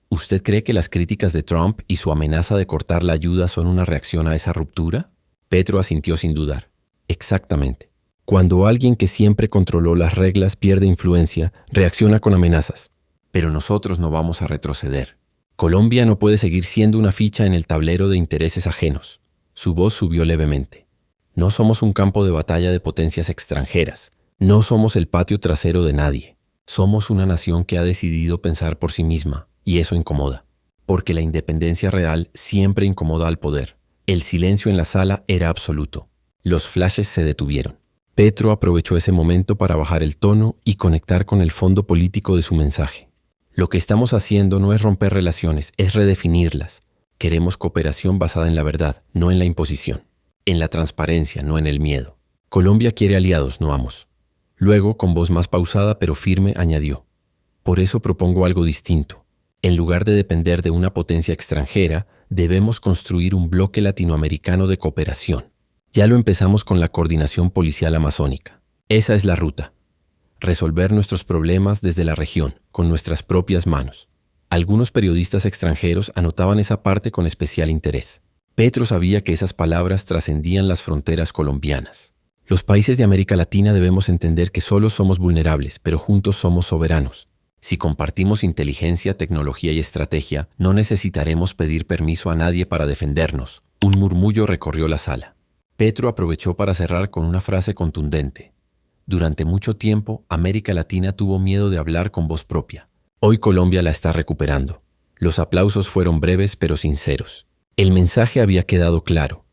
¿Usted cree que las críticas de Trump y su amenaza de cortar la ayuda son una reacción a esa ruptura? Petro asintió sin dudar. Exactamente. Cuando alguien que siempre controló las reglas pierde influencia, reacciona con amenazas. Pero nosotros no vamos a retroceder. Colombia no puede seguir siendo una ficha en el tablero de intereses ajenos. Su voz subió levemente. No somos un campo de batalla de potencias extranjeras. No somos el patio trasero de nadie. Somos una nación que ha decidido pensar por sí misma, y eso incomoda. Porque la independencia real siempre incomoda al poder. El silencio en la sala era absoluto. Los flashes se detuvieron. Petro aprovechó ese momento para bajar el tono y conectar con el fondo político de su mensaje. Lo que estamos haciendo no es romper relaciones, es redefinirlas. Queremos cooperación basada en la verdad, no en la imposición. En la transparencia, no en el miedo. Colombia quiere aliados, no amos. Luego, con voz más pausada pero firme, añadió: por eso propongo algo distinto. En lugar de depender de una potencia extranjera, debemos construir un bloque latinoamericano de cooperación. Ya lo empezamos con la coordinación policial amazónica. Esa es la ruta. Resolver nuestros problemas desde la región, con nuestras propias manos. Algunos periodistas extranjeros anotaban esa parte con especial interés. Petro sabía que esas palabras trascendían las fronteras colombianas. Los países de América Latina debemos entender que solos somos vulnerables, pero juntos somos soberanos. Si compartimos inteligencia, tecnología y estrategia, no necesitaremos pedir permiso a nadie para defendernos. Un murmullo recorrió la sala. Petro aprovechó para cerrar con una frase contundente. Durante mucho tiempo, América Latina tuvo miedo de hablar con voz propia. Hoy Colombia la está recuperando. Los aplausos fueron breves pero sinceros. El mensaje había quedado claro.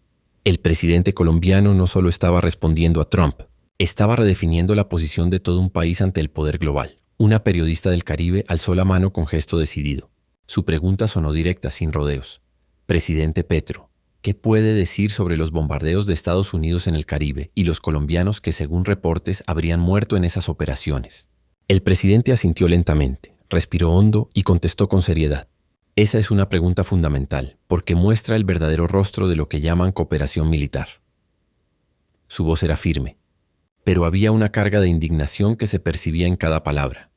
El presidente colombiano no solo estaba respondiendo a Trump, estaba redefiniendo la posición de todo un país ante el poder global. Una periodista del Caribe alzó la mano con gesto decidido. Su pregunta sonó directa, sin rodeos. Presidente Petro, ¿qué puede decir sobre los bombardeos de Estados Unidos en el Caribe y los colombianos que, según reportes, habrían muerto en esas operaciones? El presidente asintió lentamente, respiró hondo y contestó con seriedad. Esa es una pregunta fundamental, porque muestra el verdadero rostro de lo que llaman cooperación militar. Su voz era firme, pero había una carga de indignación que se percibía en cada palabra.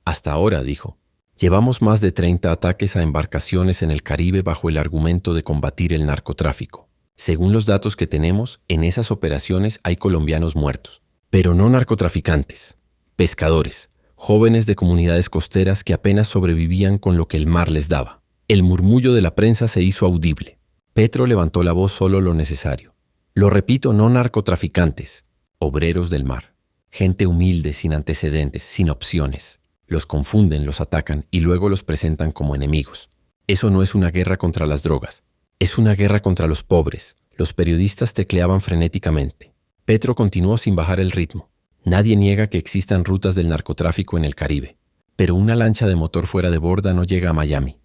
Hasta ahora, dijo, llevamos más de 30 ataques a embarcaciones en el Caribe bajo el argumento de combatir el narcotráfico. Según los datos que tenemos, en esas operaciones hay colombianos muertos, pero no narcotraficantes, pescadores, jóvenes de comunidades costeras que apenas sobrevivían con lo que el mar les daba. El murmullo de la prensa se hizo audible. Petro levantó la voz solo lo necesario. Lo repito, no narcotraficantes, obreros del mar. Gente humilde, sin antecedentes, sin opciones. Los confunden, los atacan y luego los presentan como enemigos. Eso no es una guerra contra las drogas. Es una guerra contra los pobres. Los periodistas tecleaban frenéticamente. Petro continuó sin bajar el ritmo. Nadie niega que existan rutas del narcotráfico en el Caribe. Pero una lancha de motor fuera de borda no llega a Miami.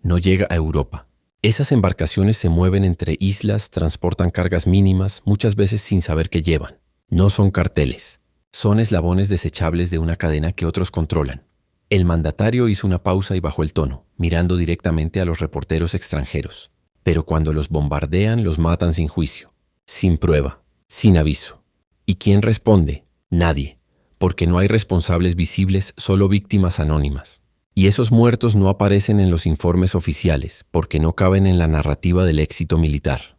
No llega a Europa. Esas embarcaciones se mueven entre islas, transportan cargas mínimas, muchas veces sin saber qué llevan. No son carteles. Son eslabones desechables de una cadena que otros controlan. El mandatario hizo una pausa y bajó el tono, mirando directamente a los reporteros extranjeros. Pero cuando los bombardean, los matan sin juicio, sin prueba, sin aviso. ¿Y quién responde? Nadie, porque no hay responsables visibles, solo víctimas anónimas. Y esos muertos no aparecen en los informes oficiales, porque no caben en la narrativa del éxito militar.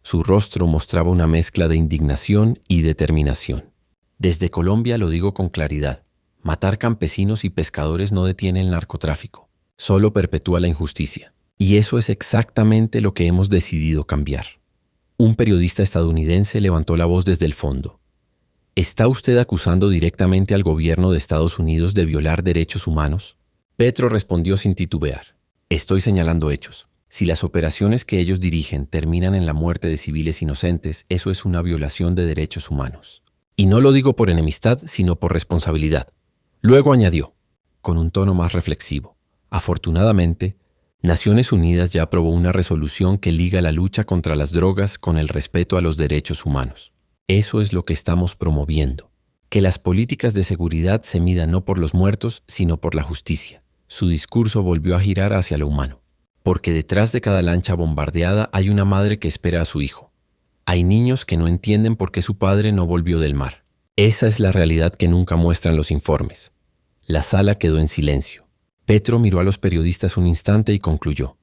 Su rostro mostraba una mezcla de indignación y determinación. Desde Colombia lo digo con claridad. Matar campesinos y pescadores no detiene el narcotráfico, solo perpetúa la injusticia. Y eso es exactamente lo que hemos decidido cambiar. Un periodista estadounidense levantó la voz desde el fondo. ¿Está usted acusando directamente al gobierno de Estados Unidos de violar derechos humanos? Petro respondió sin titubear. Estoy señalando hechos. Si las operaciones que ellos dirigen terminan en la muerte de civiles inocentes, eso es una violación de derechos humanos. Y no lo digo por enemistad, sino por responsabilidad. Luego añadió, con un tono más reflexivo. Afortunadamente, Naciones Unidas ya aprobó una resolución que liga la lucha contra las drogas con el respeto a los derechos humanos. Eso es lo que estamos promoviendo. Que las políticas de seguridad se midan no por los muertos, sino por la justicia. Su discurso volvió a girar hacia lo humano. Porque detrás de cada lancha bombardeada hay una madre que espera a su hijo. Hay niños que no entienden por qué su padre no volvió del mar. Esa es la realidad que nunca muestran los informes. La sala quedó en silencio. Petro miró a los periodistas un instante y concluyó.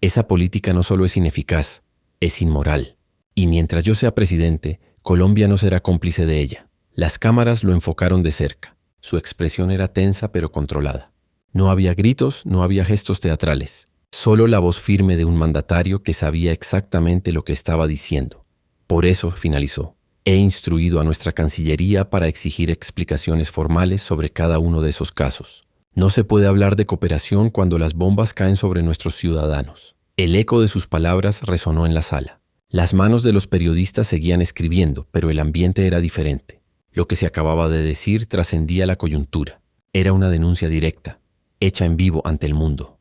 Esa política no solo es ineficaz, es inmoral. Y mientras yo sea presidente, Colombia no será cómplice de ella. Las cámaras lo enfocaron de cerca. Su expresión era tensa pero controlada. No había gritos, no había gestos teatrales. Solo la voz firme de un mandatario que sabía exactamente lo que estaba diciendo. Por eso, finalizó, he instruido a nuestra Cancillería para exigir explicaciones formales sobre cada uno de esos casos. No se puede hablar de cooperación cuando las bombas caen sobre nuestros ciudadanos. El eco de sus palabras resonó en la sala. Las manos de los periodistas seguían escribiendo, pero el ambiente era diferente. Lo que se acababa de decir trascendía la coyuntura. Era una denuncia directa, hecha en vivo ante el mundo.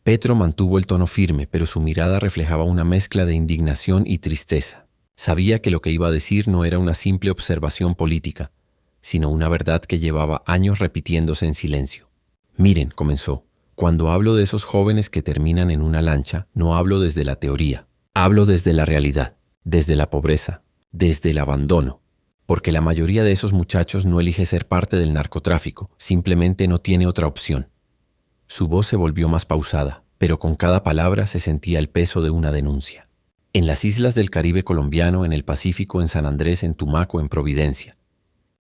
Petro mantuvo el tono firme, pero su mirada reflejaba una mezcla de indignación y tristeza. Sabía que lo que iba a decir no era una simple observación política, sino una verdad que llevaba años repitiéndose en silencio. Miren, comenzó, cuando hablo de esos jóvenes que terminan en una lancha, no hablo desde la teoría, hablo desde la realidad, desde la pobreza, desde el abandono, porque la mayoría de esos muchachos no elige ser parte del narcotráfico, simplemente no tiene otra opción. Su voz se volvió más pausada, pero con cada palabra se sentía el peso de una denuncia. En las islas del Caribe colombiano, en el Pacífico, en San Andrés, en Tumaco, en Providencia.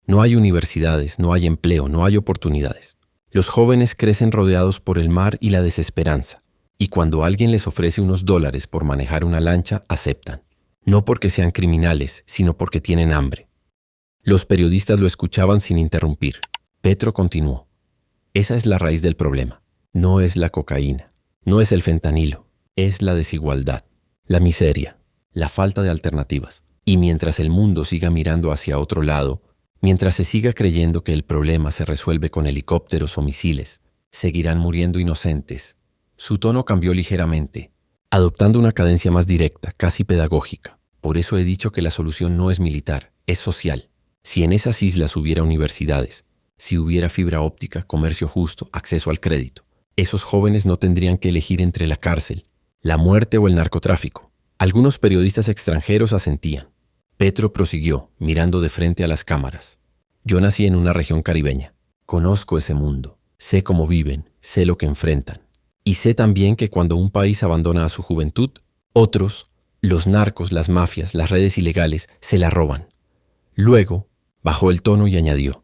No hay universidades, no hay empleo, no hay oportunidades. Los jóvenes crecen rodeados por el mar y la desesperanza, y cuando alguien les ofrece unos $, por manejar una lancha, aceptan. No porque sean criminales, sino porque tienen hambre. Los periodistas lo escuchaban sin interrumpir. Petro continuó. Esa es la raíz del problema. No es la cocaína, no es el fentanilo, es la desigualdad, la miseria, la falta de alternativas. Y mientras el mundo siga mirando hacia otro lado, mientras se siga creyendo que el problema se resuelve con helicópteros o misiles, seguirán muriendo inocentes. Su tono cambió ligeramente, adoptando una cadencia más directa, casi pedagógica. Por eso he dicho que la solución no es militar, es social. Si en esas islas hubiera universidades, si hubiera fibra óptica, comercio justo, acceso al crédito, esos jóvenes no tendrían que elegir entre la cárcel, la muerte o el narcotráfico. Algunos periodistas extranjeros asentían. Petro prosiguió, mirando de frente a las cámaras. Yo nací en una región caribeña. Conozco ese mundo. Sé cómo viven, sé lo que enfrentan. Y sé también que cuando un país abandona a su juventud, otros, los narcos, las mafias, las redes ilegales, se la roban. Luego, bajó el tono y añadió.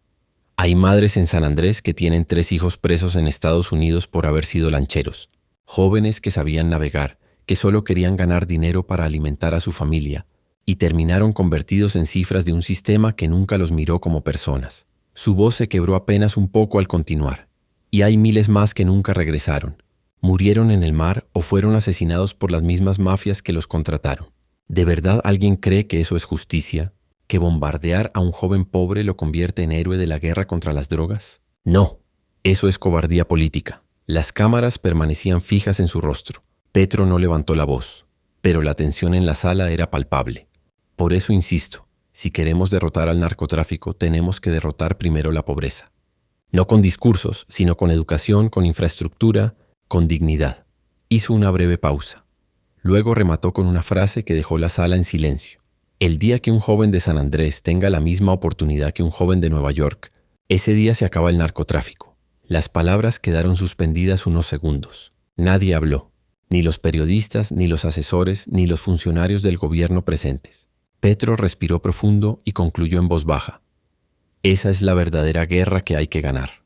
Hay madres en San Andrés que tienen 3 hijos presos en Estados Unidos por haber sido lancheros. Jóvenes que sabían navegar, que solo querían ganar dinero para alimentar a su familia, y terminaron convertidos en cifras de un sistema que nunca los miró como personas. Su voz se quebró apenas un poco al continuar. Y hay miles más que nunca regresaron. Murieron en el mar o fueron asesinados por las mismas mafias que los contrataron. ¿De verdad alguien cree que eso es justicia? ¿Que bombardear a un joven pobre lo convierte en héroe de la guerra contra las drogas? No, eso es cobardía política. Las cámaras permanecían fijas en su rostro. Petro no levantó la voz, pero la tensión en la sala era palpable. Por eso insisto, si queremos derrotar al narcotráfico, tenemos que derrotar primero la pobreza. No con discursos, sino con educación, con infraestructura, con dignidad. Hizo una breve pausa. Luego remató con una frase que dejó la sala en silencio. El día que un joven de San Andrés tenga la misma oportunidad que un joven de Nueva York, ese día se acaba el narcotráfico. Las palabras quedaron suspendidas unos segundos. Nadie habló, ni los periodistas, ni los asesores, ni los funcionarios del gobierno presentes. Petro respiró profundo y concluyó en voz baja. Esa es la verdadera guerra que hay que ganar.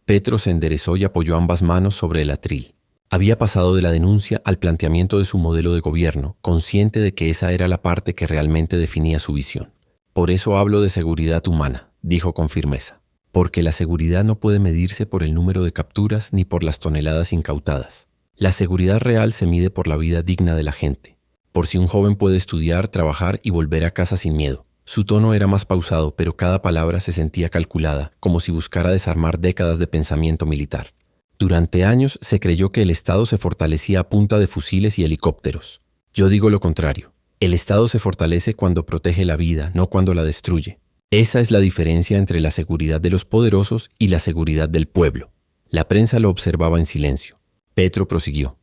Petro se enderezó y apoyó ambas manos sobre el atril. Había pasado de la denuncia al planteamiento de su modelo de gobierno, consciente de que esa era la parte que realmente definía su visión. Por eso hablo de seguridad humana, dijo con firmeza, porque la seguridad no puede medirse por el número de capturas ni por las toneladas incautadas. La seguridad real se mide por la vida digna de la gente, por si un joven puede estudiar, trabajar y volver a casa sin miedo. Su tono era más pausado, pero cada palabra se sentía calculada, como si buscara desarmar décadas de pensamiento militar. Durante años se creyó que el Estado se fortalecía a punta de fusiles y helicópteros. Yo digo lo contrario. El Estado se fortalece cuando protege la vida, no cuando la destruye. Esa es la diferencia entre la seguridad de los poderosos y la seguridad del pueblo. La prensa lo observaba en silencio. Petro prosiguió.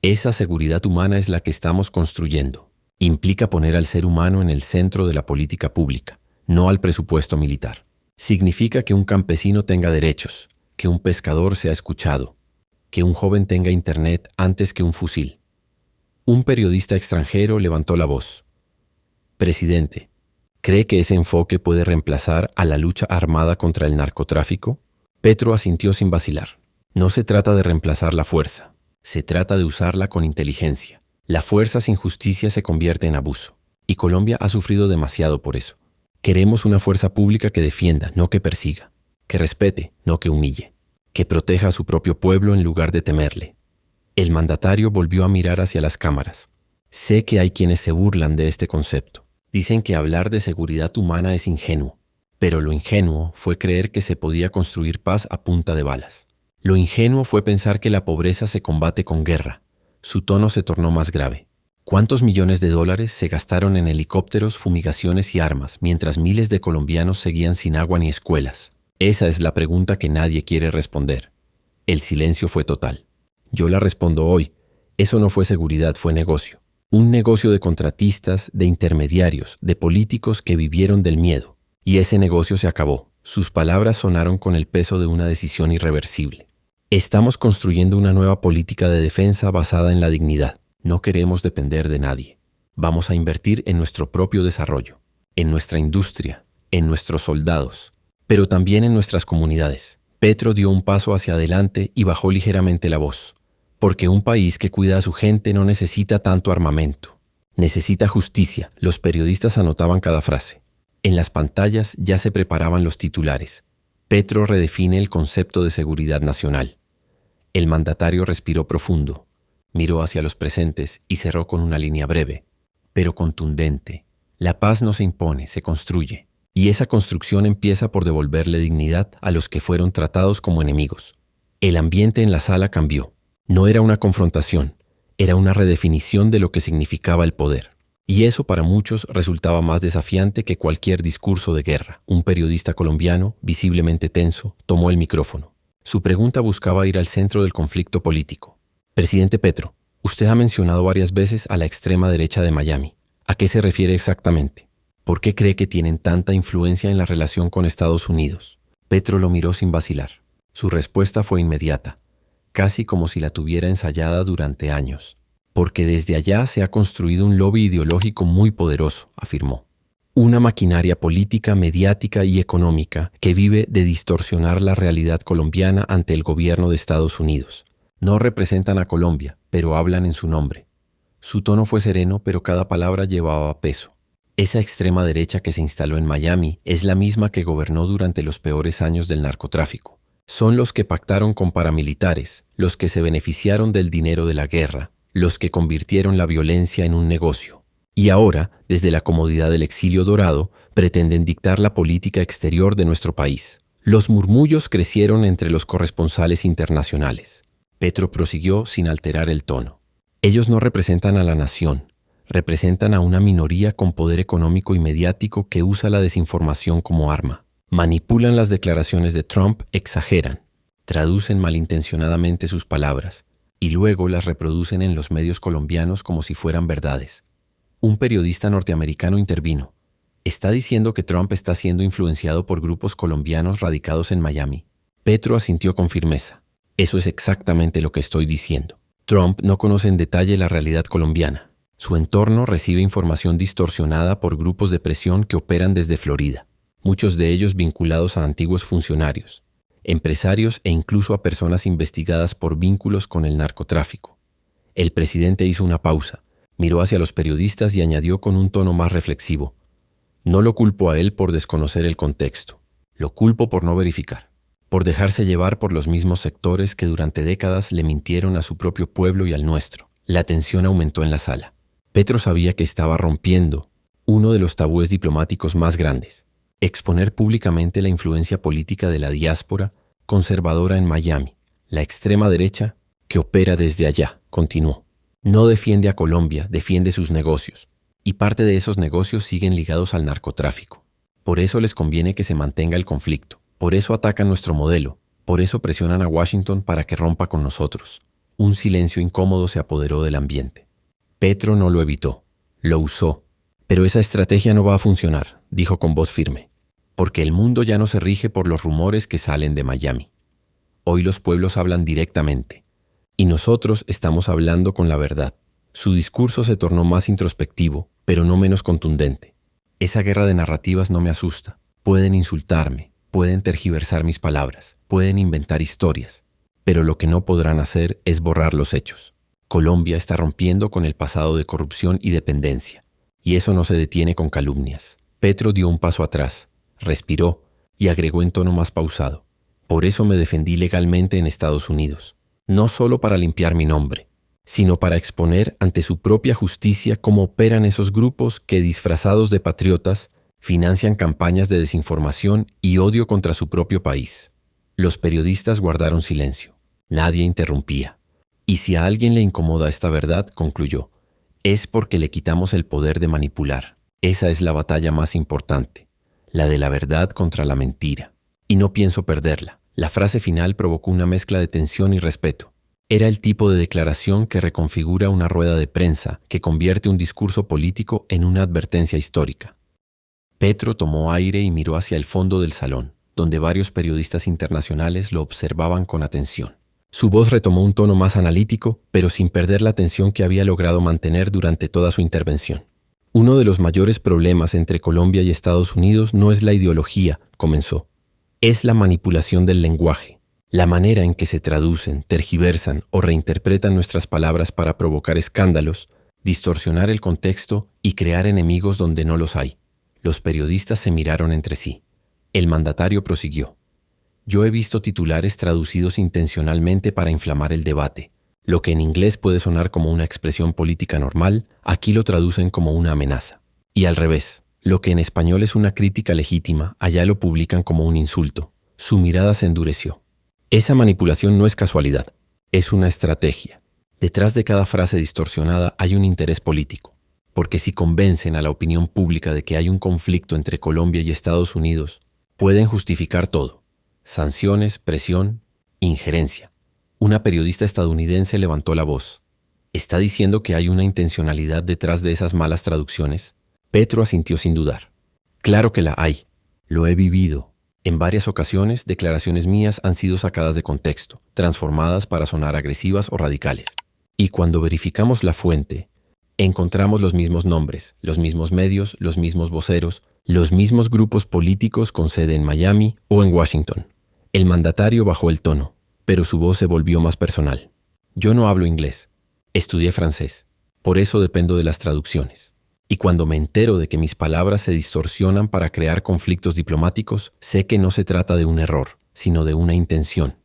Esa seguridad humana es la que estamos construyendo. Implica poner al ser humano en el centro de la política pública, no al presupuesto militar. Significa que un campesino tenga derechos, que un pescador sea escuchado, que un joven tenga internet antes que un fusil. Un periodista extranjero levantó la voz. Presidente, ¿Cree que ese enfoque puede reemplazar a la lucha armada contra el narcotráfico? Petro asintió sin vacilar. No se trata de reemplazar la fuerza, se trata de usarla con inteligencia. La fuerza sin justicia se convierte en abuso, y Colombia ha sufrido demasiado por eso. Queremos una fuerza pública que defienda, no que persiga, que respete, no que humille, que proteja a su propio pueblo en lugar de temerle. El mandatario volvió a mirar hacia las cámaras. Sé que hay quienes se burlan de este concepto. Dicen que hablar de seguridad humana es ingenuo, pero lo ingenuo fue creer que se podía construir paz a punta de balas. Lo ingenuo fue pensar que la pobreza se combate con guerra. Su tono se tornó más grave. ¿Cuántos millones de dólares se gastaron en helicópteros, fumigaciones y armas, mientras miles de colombianos seguían sin agua ni escuelas? Esa es la pregunta que nadie quiere responder. El silencio fue total. Yo la respondo hoy. Eso no fue seguridad, fue negocio. Un negocio de contratistas, de intermediarios, de políticos que vivieron del miedo. Y ese negocio se acabó. Sus palabras sonaron con el peso de una decisión irreversible. Estamos construyendo una nueva política de defensa basada en la dignidad. No queremos depender de nadie. Vamos a invertir en nuestro propio desarrollo, en nuestra industria, en nuestros soldados, pero también en nuestras comunidades. Petro dio un paso hacia adelante y bajó ligeramente la voz. Porque un país que cuida a su gente no necesita tanto armamento. Necesita justicia. Los periodistas anotaban cada frase. En las pantallas ya se preparaban los titulares. Petro redefine el concepto de seguridad nacional. El mandatario respiró profundo, miró hacia los presentes y cerró con una línea breve, pero contundente. La paz no se impone, se construye. Y esa construcción empieza por devolverle dignidad a los que fueron tratados como enemigos. El ambiente en la sala cambió. No era una confrontación, era una redefinición de lo que significaba el poder. Y eso para muchos resultaba más desafiante que cualquier discurso de guerra. Un periodista colombiano, visiblemente tenso, tomó el micrófono. Su pregunta buscaba ir al centro del conflicto político. Presidente Petro, usted ha mencionado varias veces a la extrema derecha de Miami. ¿A qué se refiere exactamente? ¿Por qué cree que tienen tanta influencia en la relación con Estados Unidos? Petro lo miró sin vacilar. Su respuesta fue inmediata, casi como si la tuviera ensayada durante años. Porque desde allá se ha construido un lobby ideológico muy poderoso, afirmó. Una maquinaria política, mediática y económica que vive de distorsionar la realidad colombiana ante el gobierno de Estados Unidos. No representan a Colombia, pero hablan en su nombre. Su tono fue sereno, pero cada palabra llevaba peso. Esa extrema derecha que se instaló en Miami es la misma que gobernó durante los peores años del narcotráfico. Son los que pactaron con paramilitares, los que se beneficiaron del dinero de la guerra, los que convirtieron la violencia en un negocio. Y ahora, desde la comodidad del exilio dorado, pretenden dictar la política exterior de nuestro país. Los murmullos crecieron entre los corresponsales internacionales. Petro prosiguió sin alterar el tono. Ellos no representan a la nación, representan a una minoría con poder económico y mediático que usa la desinformación como arma. Manipulan las declaraciones de Trump, exageran, traducen malintencionadamente sus palabras y luego las reproducen en los medios colombianos como si fueran verdades. Un periodista norteamericano intervino. ¿Está diciendo que Trump está siendo influenciado por grupos colombianos radicados en Miami? Petro asintió con firmeza. Eso es exactamente lo que estoy diciendo. Trump no conoce en detalle la realidad colombiana. Su entorno recibe información distorsionada por grupos de presión que operan desde Florida, muchos de ellos vinculados a antiguos funcionarios, empresarios e incluso a personas investigadas por vínculos con el narcotráfico. El presidente hizo una pausa, miró hacia los periodistas y añadió con un tono más reflexivo: no lo culpo a él por desconocer el contexto, lo culpo por no verificar, por dejarse llevar por los mismos sectores que durante décadas le mintieron a su propio pueblo y al nuestro. La tensión aumentó en la sala. Petro sabía que estaba rompiendo uno de los tabúes diplomáticos más grandes: exponer públicamente la influencia política de la diáspora conservadora en Miami, la extrema derecha que opera desde allá, continuó. No defiende a Colombia, defiende sus negocios, y parte de esos negocios siguen ligados al narcotráfico. Por eso les conviene que se mantenga el conflicto, por eso atacan nuestro modelo, por eso presionan a Washington para que rompa con nosotros. Un silencio incómodo se apoderó del ambiente. Petro no lo evitó, lo usó. Pero esa estrategia no va a funcionar, dijo con voz firme, porque el mundo ya no se rige por los rumores que salen de Miami. Hoy los pueblos hablan directamente, y nosotros estamos hablando con la verdad. Su discurso se tornó más introspectivo, pero no menos contundente. Esa guerra de narrativas no me asusta. Pueden insultarme, pueden tergiversar mis palabras, pueden inventar historias, pero lo que no podrán hacer es borrar los hechos. Colombia está rompiendo con el pasado de corrupción y dependencia, y eso no se detiene con calumnias. Petro dio un paso atrás, respiró y agregó en tono más pausado: por eso me defendí legalmente en Estados Unidos, no solo para limpiar mi nombre, sino para exponer ante su propia justicia cómo operan esos grupos que, disfrazados de patriotas, financian campañas de desinformación y odio contra su propio país. Los periodistas guardaron silencio. Nadie interrumpía. Y si a alguien le incomoda esta verdad, concluyó, es porque le quitamos el poder de manipular. Esa es la batalla más importante, la de la verdad contra la mentira. Y no pienso perderla. La frase final provocó una mezcla de tensión y respeto. Era el tipo de declaración que reconfigura una rueda de prensa, que convierte un discurso político en una advertencia histórica. Petro tomó aire y miró hacia el fondo del salón, donde varios periodistas internacionales lo observaban con atención. Su voz retomó un tono más analítico, pero sin perder la tensión que había logrado mantener durante toda su intervención. Uno de los mayores problemas entre Colombia y Estados Unidos no es la ideología, comenzó. Es la manipulación del lenguaje, la manera en que se traducen, tergiversan o reinterpretan nuestras palabras para provocar escándalos, distorsionar el contexto y crear enemigos donde no los hay. Los periodistas se miraron entre sí. El mandatario prosiguió. Yo he visto titulares traducidos intencionalmente para inflamar el debate. Lo que en inglés puede sonar como una expresión política normal, aquí lo traducen como una amenaza. Y al revés, lo que en español es una crítica legítima, allá lo publican como un insulto. Su mirada se endureció. Esa manipulación no es casualidad, es una estrategia. Detrás de cada frase distorsionada hay un interés político. Porque si convencen a la opinión pública de que hay un conflicto entre Colombia y Estados Unidos, pueden justificar todo. Sanciones, presión, injerencia. Una periodista estadounidense levantó la voz. ¿Está diciendo que hay una intencionalidad detrás de esas malas traducciones? Petro asintió sin dudar. Claro que la hay. Lo he vivido. En varias ocasiones, declaraciones mías han sido sacadas de contexto, transformadas para sonar agresivas o radicales. Y cuando verificamos la fuente, encontramos los mismos nombres, los mismos medios, los mismos voceros, los mismos grupos políticos con sede en Miami o en Washington. El mandatario bajó el tono, pero su voz se volvió más personal. Yo no hablo inglés. Estudié francés. Por eso dependo de las traducciones. Y cuando me entero de que mis palabras se distorsionan para crear conflictos diplomáticos, sé que no se trata de un error, sino de una intención.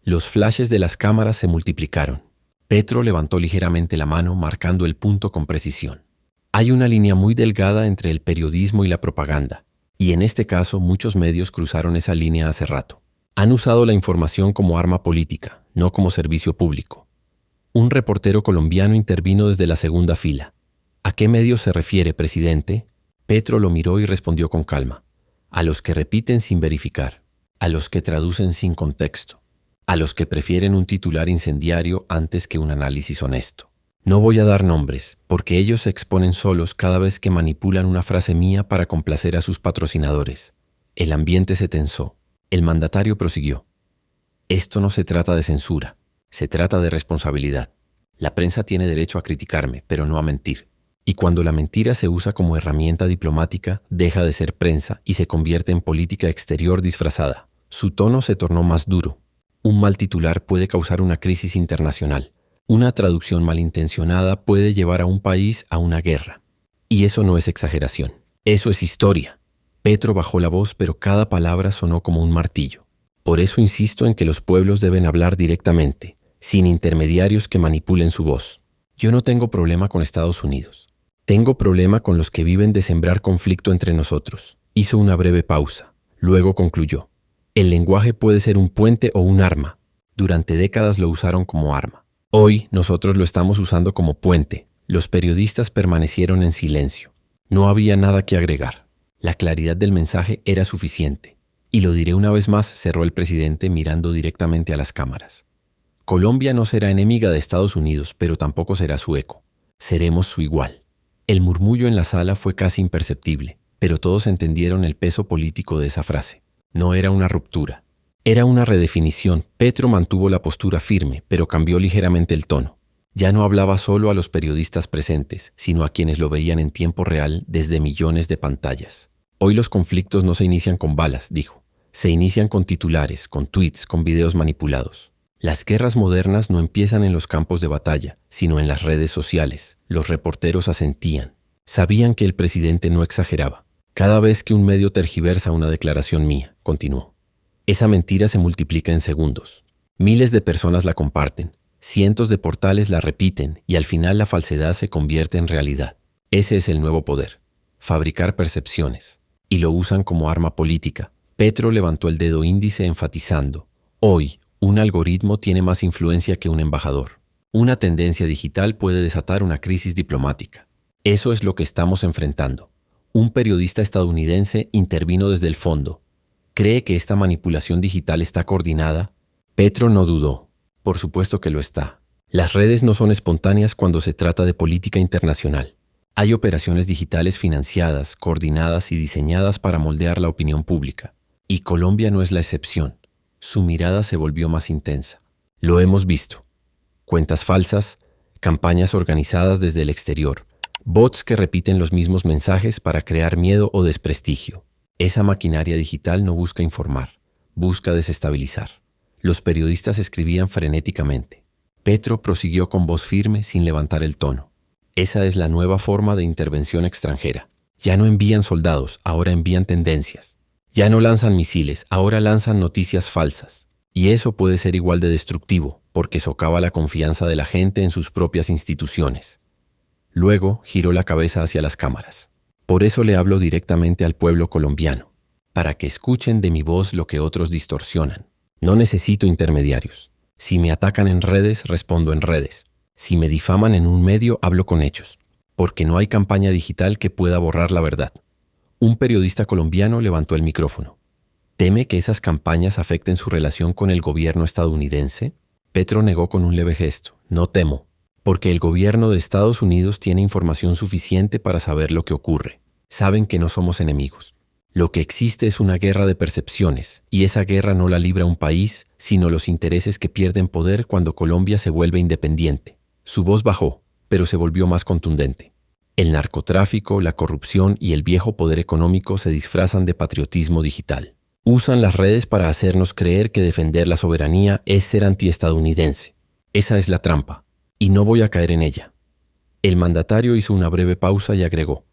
Los flashes de las cámaras se multiplicaron. Petro levantó ligeramente la mano, marcando el punto con precisión. Hay una línea muy delgada entre el periodismo y la propaganda, y en este caso muchos medios cruzaron esa línea hace rato. Han usado la información como arma política, no como servicio público. Un reportero colombiano intervino desde la segunda fila. ¿A qué medios se refiere, presidente? Petro lo miró y respondió con calma. A los que repiten sin verificar, a los que traducen sin contexto, a los que prefieren un titular incendiario antes que un análisis honesto. No voy a dar nombres, porque ellos se exponen solos cada vez que manipulan una frase mía para complacer a sus patrocinadores. El ambiente se tensó. El mandatario prosiguió. Esto no se trata de censura, se trata de responsabilidad. La prensa tiene derecho a criticarme, pero no a mentir. Y cuando la mentira se usa como herramienta diplomática, deja de ser prensa y se convierte en política exterior disfrazada. Su tono se tornó más duro. Un mal titular puede causar una crisis internacional. Una traducción malintencionada puede llevar a un país a una guerra. Y eso no es exageración. Eso es historia. Petro bajó la voz, pero cada palabra sonó como un martillo. Por eso insisto en que los pueblos deben hablar directamente, sin intermediarios que manipulen su voz. Yo no tengo problema con Estados Unidos. Tengo problema con los que viven de sembrar conflicto entre nosotros. Hizo una breve pausa. Luego concluyó. El lenguaje puede ser un puente o un arma. Durante décadas lo usaron como arma. Hoy nosotros lo estamos usando como puente. Los periodistas permanecieron en silencio. No había nada que agregar. La claridad del mensaje era suficiente. Y lo diré una vez más, cerró el presidente mirando directamente a las cámaras. Colombia no será enemiga de Estados Unidos, pero tampoco será su eco. Seremos su igual. El murmullo en la sala fue casi imperceptible, pero todos entendieron el peso político de esa frase. No era una ruptura. Era una redefinición. Petro mantuvo la postura firme, pero cambió ligeramente el tono. Ya no hablaba solo a los periodistas presentes, sino a quienes lo veían en tiempo real desde millones de pantallas. Hoy los conflictos no se inician con balas, dijo. Se inician con titulares, con tweets, con videos manipulados. Las guerras modernas no empiezan en los campos de batalla, sino en las redes sociales. Los reporteros asentían. Sabían que el presidente no exageraba. Cada vez que un medio tergiversa una declaración mía, continuó, esa mentira se multiplica en segundos. Miles de personas la comparten, cientos de portales la repiten y al final la falsedad se convierte en realidad. Ese es el nuevo poder, fabricar percepciones. Y lo usan como arma política. Petro levantó el dedo índice enfatizando, hoy, un algoritmo tiene más influencia que un embajador. Una tendencia digital puede desatar una crisis diplomática. Eso es lo que estamos enfrentando. Un periodista estadounidense intervino desde el fondo. ¿Cree que esta manipulación digital está coordinada? Petro no dudó. Por supuesto que lo está. Las redes no son espontáneas cuando se trata de política internacional. Hay operaciones digitales financiadas, coordinadas y diseñadas para moldear la opinión pública. Y Colombia no es la excepción. Su mirada se volvió más intensa. Lo hemos visto. Cuentas falsas, campañas organizadas desde el exterior, bots que repiten los mismos mensajes para crear miedo o desprestigio. Esa maquinaria digital no busca informar, busca desestabilizar. Los periodistas escribían frenéticamente. Petro prosiguió con voz firme sin levantar el tono. Esa es la nueva forma de intervención extranjera. Ya no envían soldados, ahora envían tendencias. Ya no lanzan misiles, ahora lanzan noticias falsas. Y eso puede ser igual de destructivo, porque socava la confianza de la gente en sus propias instituciones. Luego giró la cabeza hacia las cámaras. Por eso le hablo directamente al pueblo colombiano, para que escuchen de mi voz lo que otros distorsionan. No necesito intermediarios. Si me atacan en redes, respondo en redes. Si me difaman en un medio, hablo con hechos, porque no hay campaña digital que pueda borrar la verdad. Un periodista colombiano levantó el micrófono. ¿Teme que esas campañas afecten su relación con el gobierno estadounidense? Petro negó con un leve gesto. No temo, porque el gobierno de Estados Unidos tiene información suficiente para saber lo que ocurre. Saben que no somos enemigos. Lo que existe es una guerra de percepciones, y esa guerra no la libra un país, sino los intereses que pierden poder cuando Colombia se vuelve independiente. Su voz bajó, pero se volvió más contundente. El narcotráfico, la corrupción y el viejo poder económico se disfrazan de patriotismo digital. Usan las redes para hacernos creer que defender la soberanía es ser antiestadounidense. Esa es la trampa, y no voy a caer en ella. El mandatario hizo una breve pausa y agregó,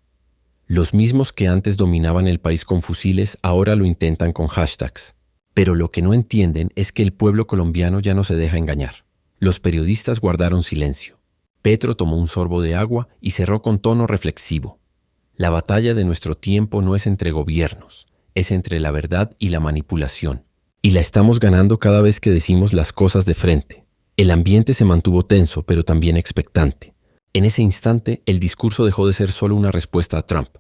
los mismos que antes dominaban el país con fusiles ahora lo intentan con hashtags. Pero lo que no entienden es que el pueblo colombiano ya no se deja engañar. Los periodistas guardaron silencio. Petro tomó un sorbo de agua y cerró con tono reflexivo. La batalla de nuestro tiempo no es entre gobiernos, es entre la verdad y la manipulación. Y la estamos ganando cada vez que decimos las cosas de frente. El ambiente se mantuvo tenso, pero también expectante. En ese instante, el discurso dejó de ser solo una respuesta a Trump.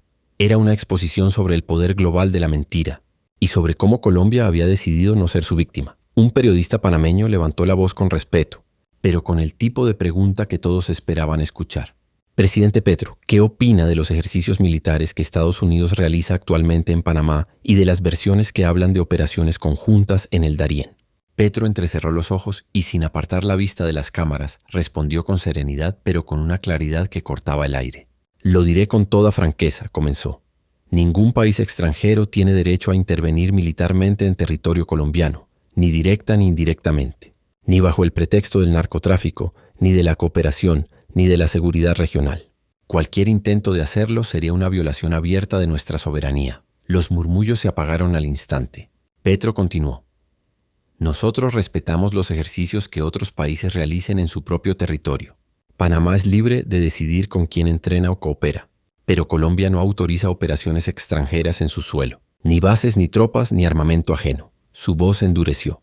Era una exposición sobre el poder global de la mentira y sobre cómo Colombia había decidido no ser su víctima. Un periodista panameño levantó la voz con respeto, pero con el tipo de pregunta que todos esperaban escuchar. Presidente Petro, ¿qué opina de los ejercicios militares que Estados Unidos realiza actualmente en Panamá y de las versiones que hablan de operaciones conjuntas en el Darién? Petro entrecerró los ojos y sin apartar la vista de las cámaras, respondió con serenidad pero con una claridad que cortaba el aire. Lo diré con toda franqueza, comenzó. Ningún país extranjero tiene derecho a intervenir militarmente en territorio colombiano, ni directa ni indirectamente, ni bajo el pretexto del narcotráfico, ni de la cooperación, ni de la seguridad regional. Cualquier intento de hacerlo sería una violación abierta de nuestra soberanía. Los murmullos se apagaron al instante. Petro continuó. Nosotros respetamos los ejercicios que otros países realicen en su propio territorio. Panamá es libre de decidir con quién entrena o coopera, pero Colombia no autoriza operaciones extranjeras en su suelo, ni bases, ni tropas, ni armamento ajeno. Su voz endureció.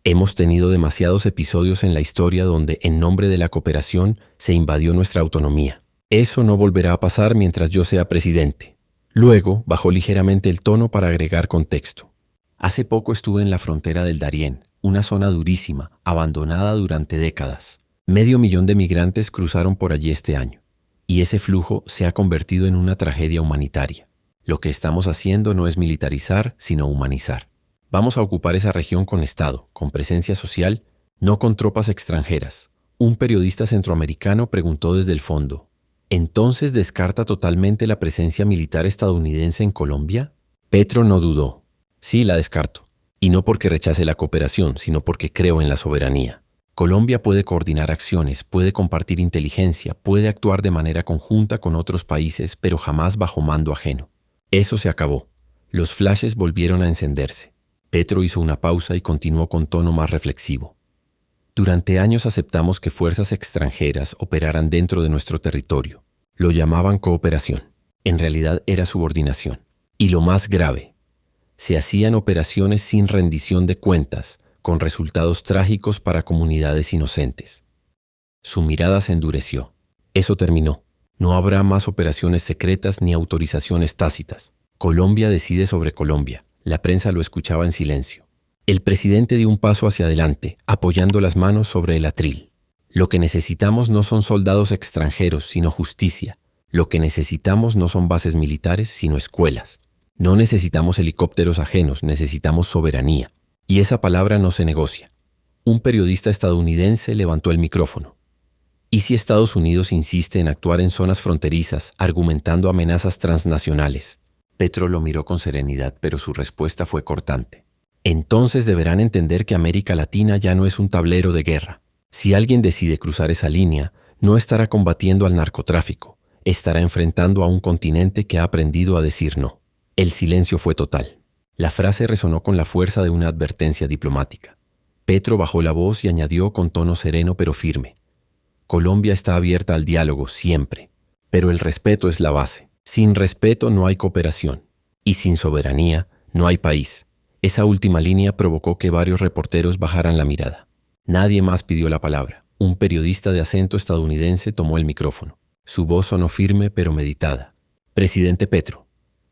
Hemos tenido demasiados episodios en la historia donde, en nombre de la cooperación, se invadió nuestra autonomía. Eso no volverá a pasar mientras yo sea presidente. Luego, bajó ligeramente el tono para agregar contexto. Hace poco estuve en la frontera del Darién, una zona durísima, abandonada durante décadas. 500,000 de migrantes cruzaron por allí este año, y ese flujo se ha convertido en una tragedia humanitaria. Lo que estamos haciendo no es militarizar, sino humanizar. Vamos a ocupar esa región con Estado, con presencia social, no con tropas extranjeras. Un periodista centroamericano preguntó desde el fondo, ¿entonces descarta totalmente la presencia militar estadounidense en Colombia? Petro no dudó. Sí, la descarto. Y no porque rechace la cooperación, sino porque creo en la soberanía. Colombia puede coordinar acciones, puede compartir inteligencia, puede actuar de manera conjunta con otros países, pero jamás bajo mando ajeno. Eso se acabó. Los flashes volvieron a encenderse. Petro hizo una pausa y continuó con tono más reflexivo. Durante años aceptamos que fuerzas extranjeras operaran dentro de nuestro territorio. Lo llamaban cooperación. En realidad era subordinación. Y lo más grave, se hacían operaciones sin rendición de cuentas, con resultados trágicos para comunidades inocentes. Su mirada se endureció. Eso terminó. No habrá más operaciones secretas ni autorizaciones tácitas. Colombia decide sobre Colombia. La prensa lo escuchaba en silencio. El presidente dio un paso hacia adelante, apoyando las manos sobre el atril. Lo que necesitamos no son soldados extranjeros, sino justicia. Lo que necesitamos no son bases militares, sino escuelas. No necesitamos helicópteros ajenos, necesitamos soberanía. Y esa palabra no se negocia. Un periodista estadounidense levantó el micrófono. ¿Y si Estados Unidos insiste en actuar en zonas fronterizas, argumentando amenazas transnacionales? Petro lo miró con serenidad, pero su respuesta fue cortante. Entonces deberán entender que América Latina ya no es un tablero de guerra. Si alguien decide cruzar esa línea, no estará combatiendo al narcotráfico, estará enfrentando a un continente que ha aprendido a decir no. El silencio fue total. La frase resonó con la fuerza de una advertencia diplomática. Petro bajó la voz y añadió con tono sereno pero firme. Colombia está abierta al diálogo siempre, pero el respeto es la base. Sin respeto no hay cooperación, y sin soberanía no hay país. Esa última línea provocó que varios reporteros bajaran la mirada. Nadie más pidió la palabra. Un periodista de acento estadounidense tomó el micrófono. Su voz sonó firme pero meditada. Presidente Petro.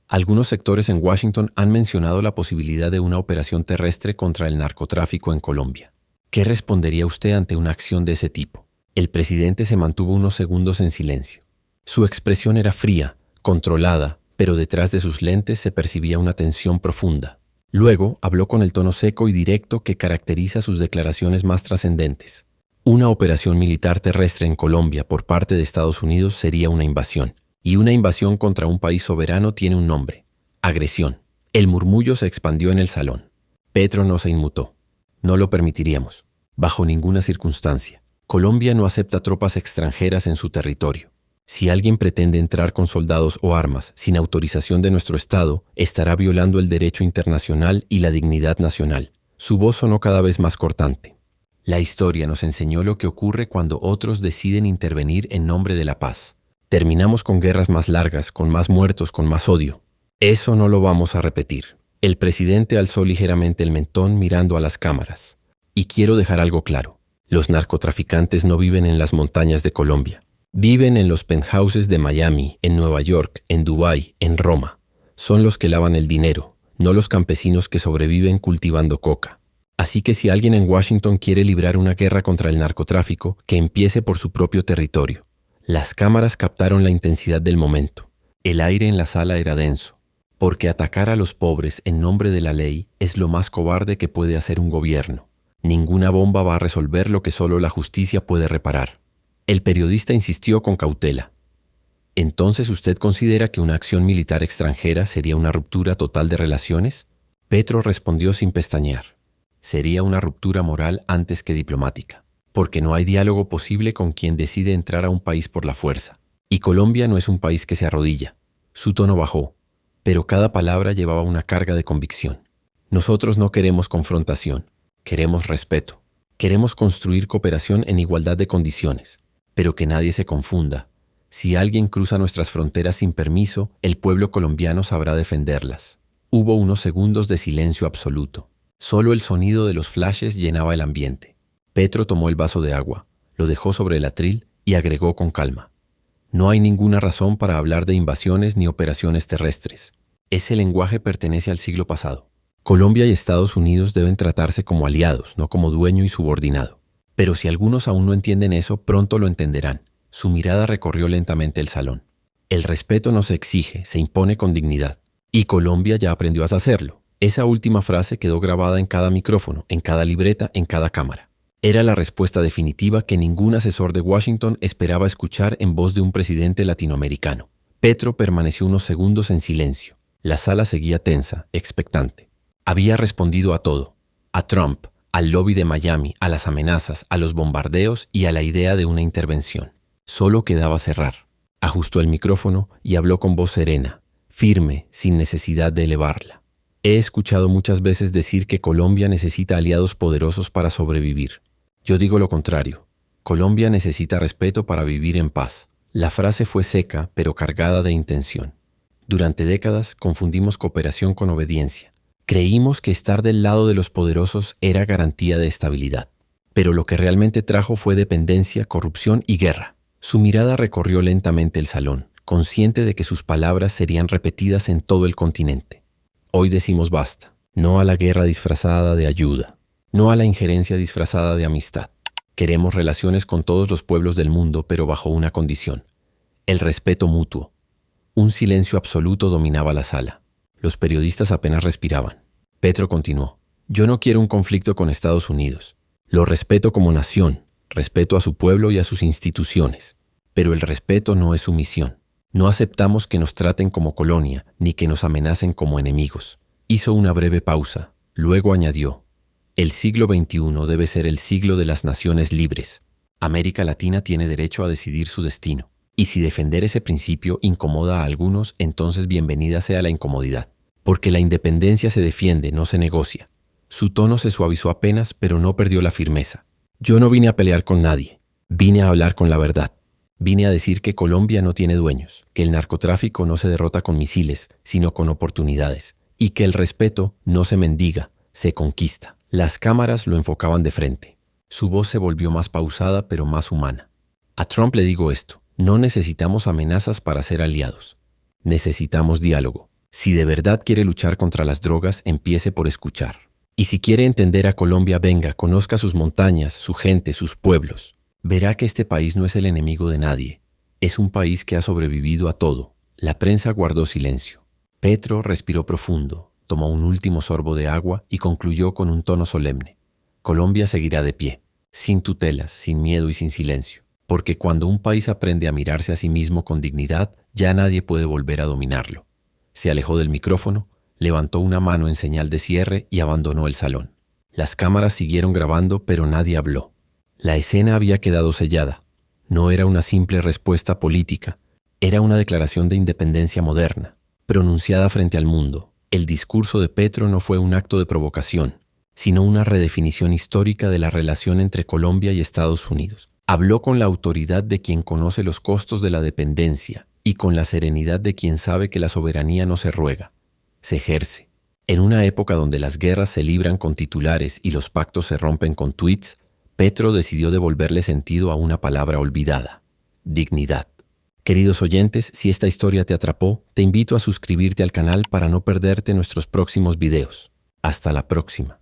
Algunos sectores en Washington han mencionado la posibilidad de una operación terrestre contra el narcotráfico en Colombia. ¿Qué respondería usted ante una acción de ese tipo? El presidente se mantuvo unos segundos en silencio. Su expresión era fría, controlada, pero detrás de sus lentes se percibía una tensión profunda. Luego habló con el tono seco y directo que caracteriza sus declaraciones más trascendentes. Una operación militar terrestre en Colombia por parte de Estados Unidos sería una invasión. Y una invasión contra un país soberano tiene un nombre: agresión. El murmullo se expandió en el salón. Petro no se inmutó. No lo permitiríamos, bajo ninguna circunstancia. Colombia no acepta tropas extranjeras en su territorio. Si alguien pretende entrar con soldados o armas sin autorización de nuestro Estado, estará violando el derecho internacional y la dignidad nacional. Su voz sonó cada vez más cortante. La historia nos enseñó lo que ocurre cuando otros deciden intervenir en nombre de la paz. Terminamos con guerras más largas, con más muertos, con más odio. Eso no lo vamos a repetir. El presidente alzó ligeramente el mentón mirando a las cámaras. Y quiero dejar algo claro. Los narcotraficantes no viven en las montañas de Colombia. Viven en los penthouses de Miami, en Nueva York, en Dubái, en Roma. Son los que lavan el dinero, no los campesinos que sobreviven cultivando coca. Así que si alguien en Washington quiere librar una guerra contra el narcotráfico, que empiece por su propio territorio. Las cámaras captaron la intensidad del momento. El aire en la sala era denso, porque atacar a los pobres en nombre de la ley es lo más cobarde que puede hacer un gobierno. Ninguna bomba va a resolver lo que solo la justicia puede reparar. El periodista insistió con cautela. ¿Entonces usted considera que una acción militar extranjera sería una ruptura total de relaciones? Petro respondió sin pestañear. Sería una ruptura moral antes que diplomática. Porque no hay diálogo posible con quien decide entrar a un país por la fuerza. Y Colombia no es un país que se arrodilla. Su tono bajó, pero cada palabra llevaba una carga de convicción. Nosotros no queremos confrontación, queremos respeto. Queremos construir cooperación en igualdad de condiciones, pero que nadie se confunda. Si alguien cruza nuestras fronteras sin permiso, el pueblo colombiano sabrá defenderlas. Hubo unos segundos de silencio absoluto. Solo el sonido de los flashes llenaba el ambiente. Petro tomó el vaso de agua, lo dejó sobre el atril y agregó con calma. No hay ninguna razón para hablar de invasiones ni operaciones terrestres. Ese lenguaje pertenece al siglo pasado. Colombia y Estados Unidos deben tratarse como aliados, no como dueño y subordinado. Pero si algunos aún no entienden eso, pronto lo entenderán. Su mirada recorrió lentamente el salón. El respeto no se exige, se impone con dignidad. Y Colombia ya aprendió a hacerlo. Esa última frase quedó grabada en cada micrófono, en cada libreta, en cada cámara. Era la respuesta definitiva que ningún asesor de Washington esperaba escuchar en voz de un presidente latinoamericano. Petro permaneció unos segundos en silencio. La sala seguía tensa, expectante. Había respondido a todo. A Trump, al lobby de Miami, a las amenazas, a los bombardeos y a la idea de una intervención. Solo quedaba cerrar. Ajustó el micrófono y habló con voz serena, firme, sin necesidad de elevarla. He escuchado muchas veces decir que Colombia necesita aliados poderosos para sobrevivir. Yo digo lo contrario. Colombia necesita respeto para vivir en paz. La frase fue seca, pero cargada de intención. Durante décadas confundimos cooperación con obediencia. Creímos que estar del lado de los poderosos era garantía de estabilidad. Pero lo que realmente trajo fue dependencia, corrupción y guerra. Su mirada recorrió lentamente el salón, consciente de que sus palabras serían repetidas en todo el continente. Hoy decimos basta. No a la guerra disfrazada de ayuda. No a la injerencia disfrazada de amistad. Queremos relaciones con todos los pueblos del mundo, pero bajo una condición: el respeto mutuo. Un silencio absoluto dominaba la sala. Los periodistas apenas respiraban. Petro continuó: yo no quiero un conflicto con Estados Unidos. Lo respeto como nación, respeto a su pueblo y a sus instituciones. Pero el respeto no es sumisión. No aceptamos que nos traten como colonia, ni que nos amenacen como enemigos. Hizo una breve pausa. Luego añadió: el siglo XXI debe ser el siglo de las naciones libres. América Latina tiene derecho a decidir su destino. Y si defender ese principio incomoda a algunos, entonces bienvenida sea la incomodidad. Porque la independencia se defiende, no se negocia. Su tono se suavizó apenas, pero no perdió la firmeza. Yo no vine a pelear con nadie. Vine a hablar con la verdad. Vine a decir que Colombia no tiene dueños, que el narcotráfico no se derrota con misiles, sino con oportunidades, y que el respeto no se mendiga, se conquista. Las cámaras lo enfocaban de frente. Su voz se volvió más pausada, pero más humana. A Trump le digo esto: no necesitamos amenazas para ser aliados. Necesitamos diálogo. Si de verdad quiere luchar contra las drogas, empiece por escuchar. Y si quiere entender a Colombia, venga, conozca sus montañas, su gente, sus pueblos. Verá que este país no es el enemigo de nadie. Es un país que ha sobrevivido a todo. La prensa guardó silencio. Petro respiró profundo, tomó un último sorbo de agua y concluyó con un tono solemne: Colombia seguirá de pie, sin tutelas, sin miedo y sin silencio. Porque cuando un país aprende a mirarse a sí mismo con dignidad, ya nadie puede volver a dominarlo. Se alejó del micrófono, levantó una mano en señal de cierre y abandonó el salón. Las cámaras siguieron grabando, pero nadie habló. La escena había quedado sellada. No era una simple respuesta política, era una declaración de independencia moderna, pronunciada frente al mundo. El discurso de Petro no fue un acto de provocación, sino una redefinición histórica de la relación entre Colombia y Estados Unidos. Habló con la autoridad de quien conoce los costos de la dependencia y con la serenidad de quien sabe que la soberanía no se ruega, se ejerce. En una época donde las guerras se libran con titulares y los pactos se rompen con tweets, Petro decidió devolverle sentido a una palabra olvidada: dignidad. Queridos oyentes, si esta historia te atrapó, te invito a suscribirte al canal para no perderte nuestros próximos videos. Hasta la próxima.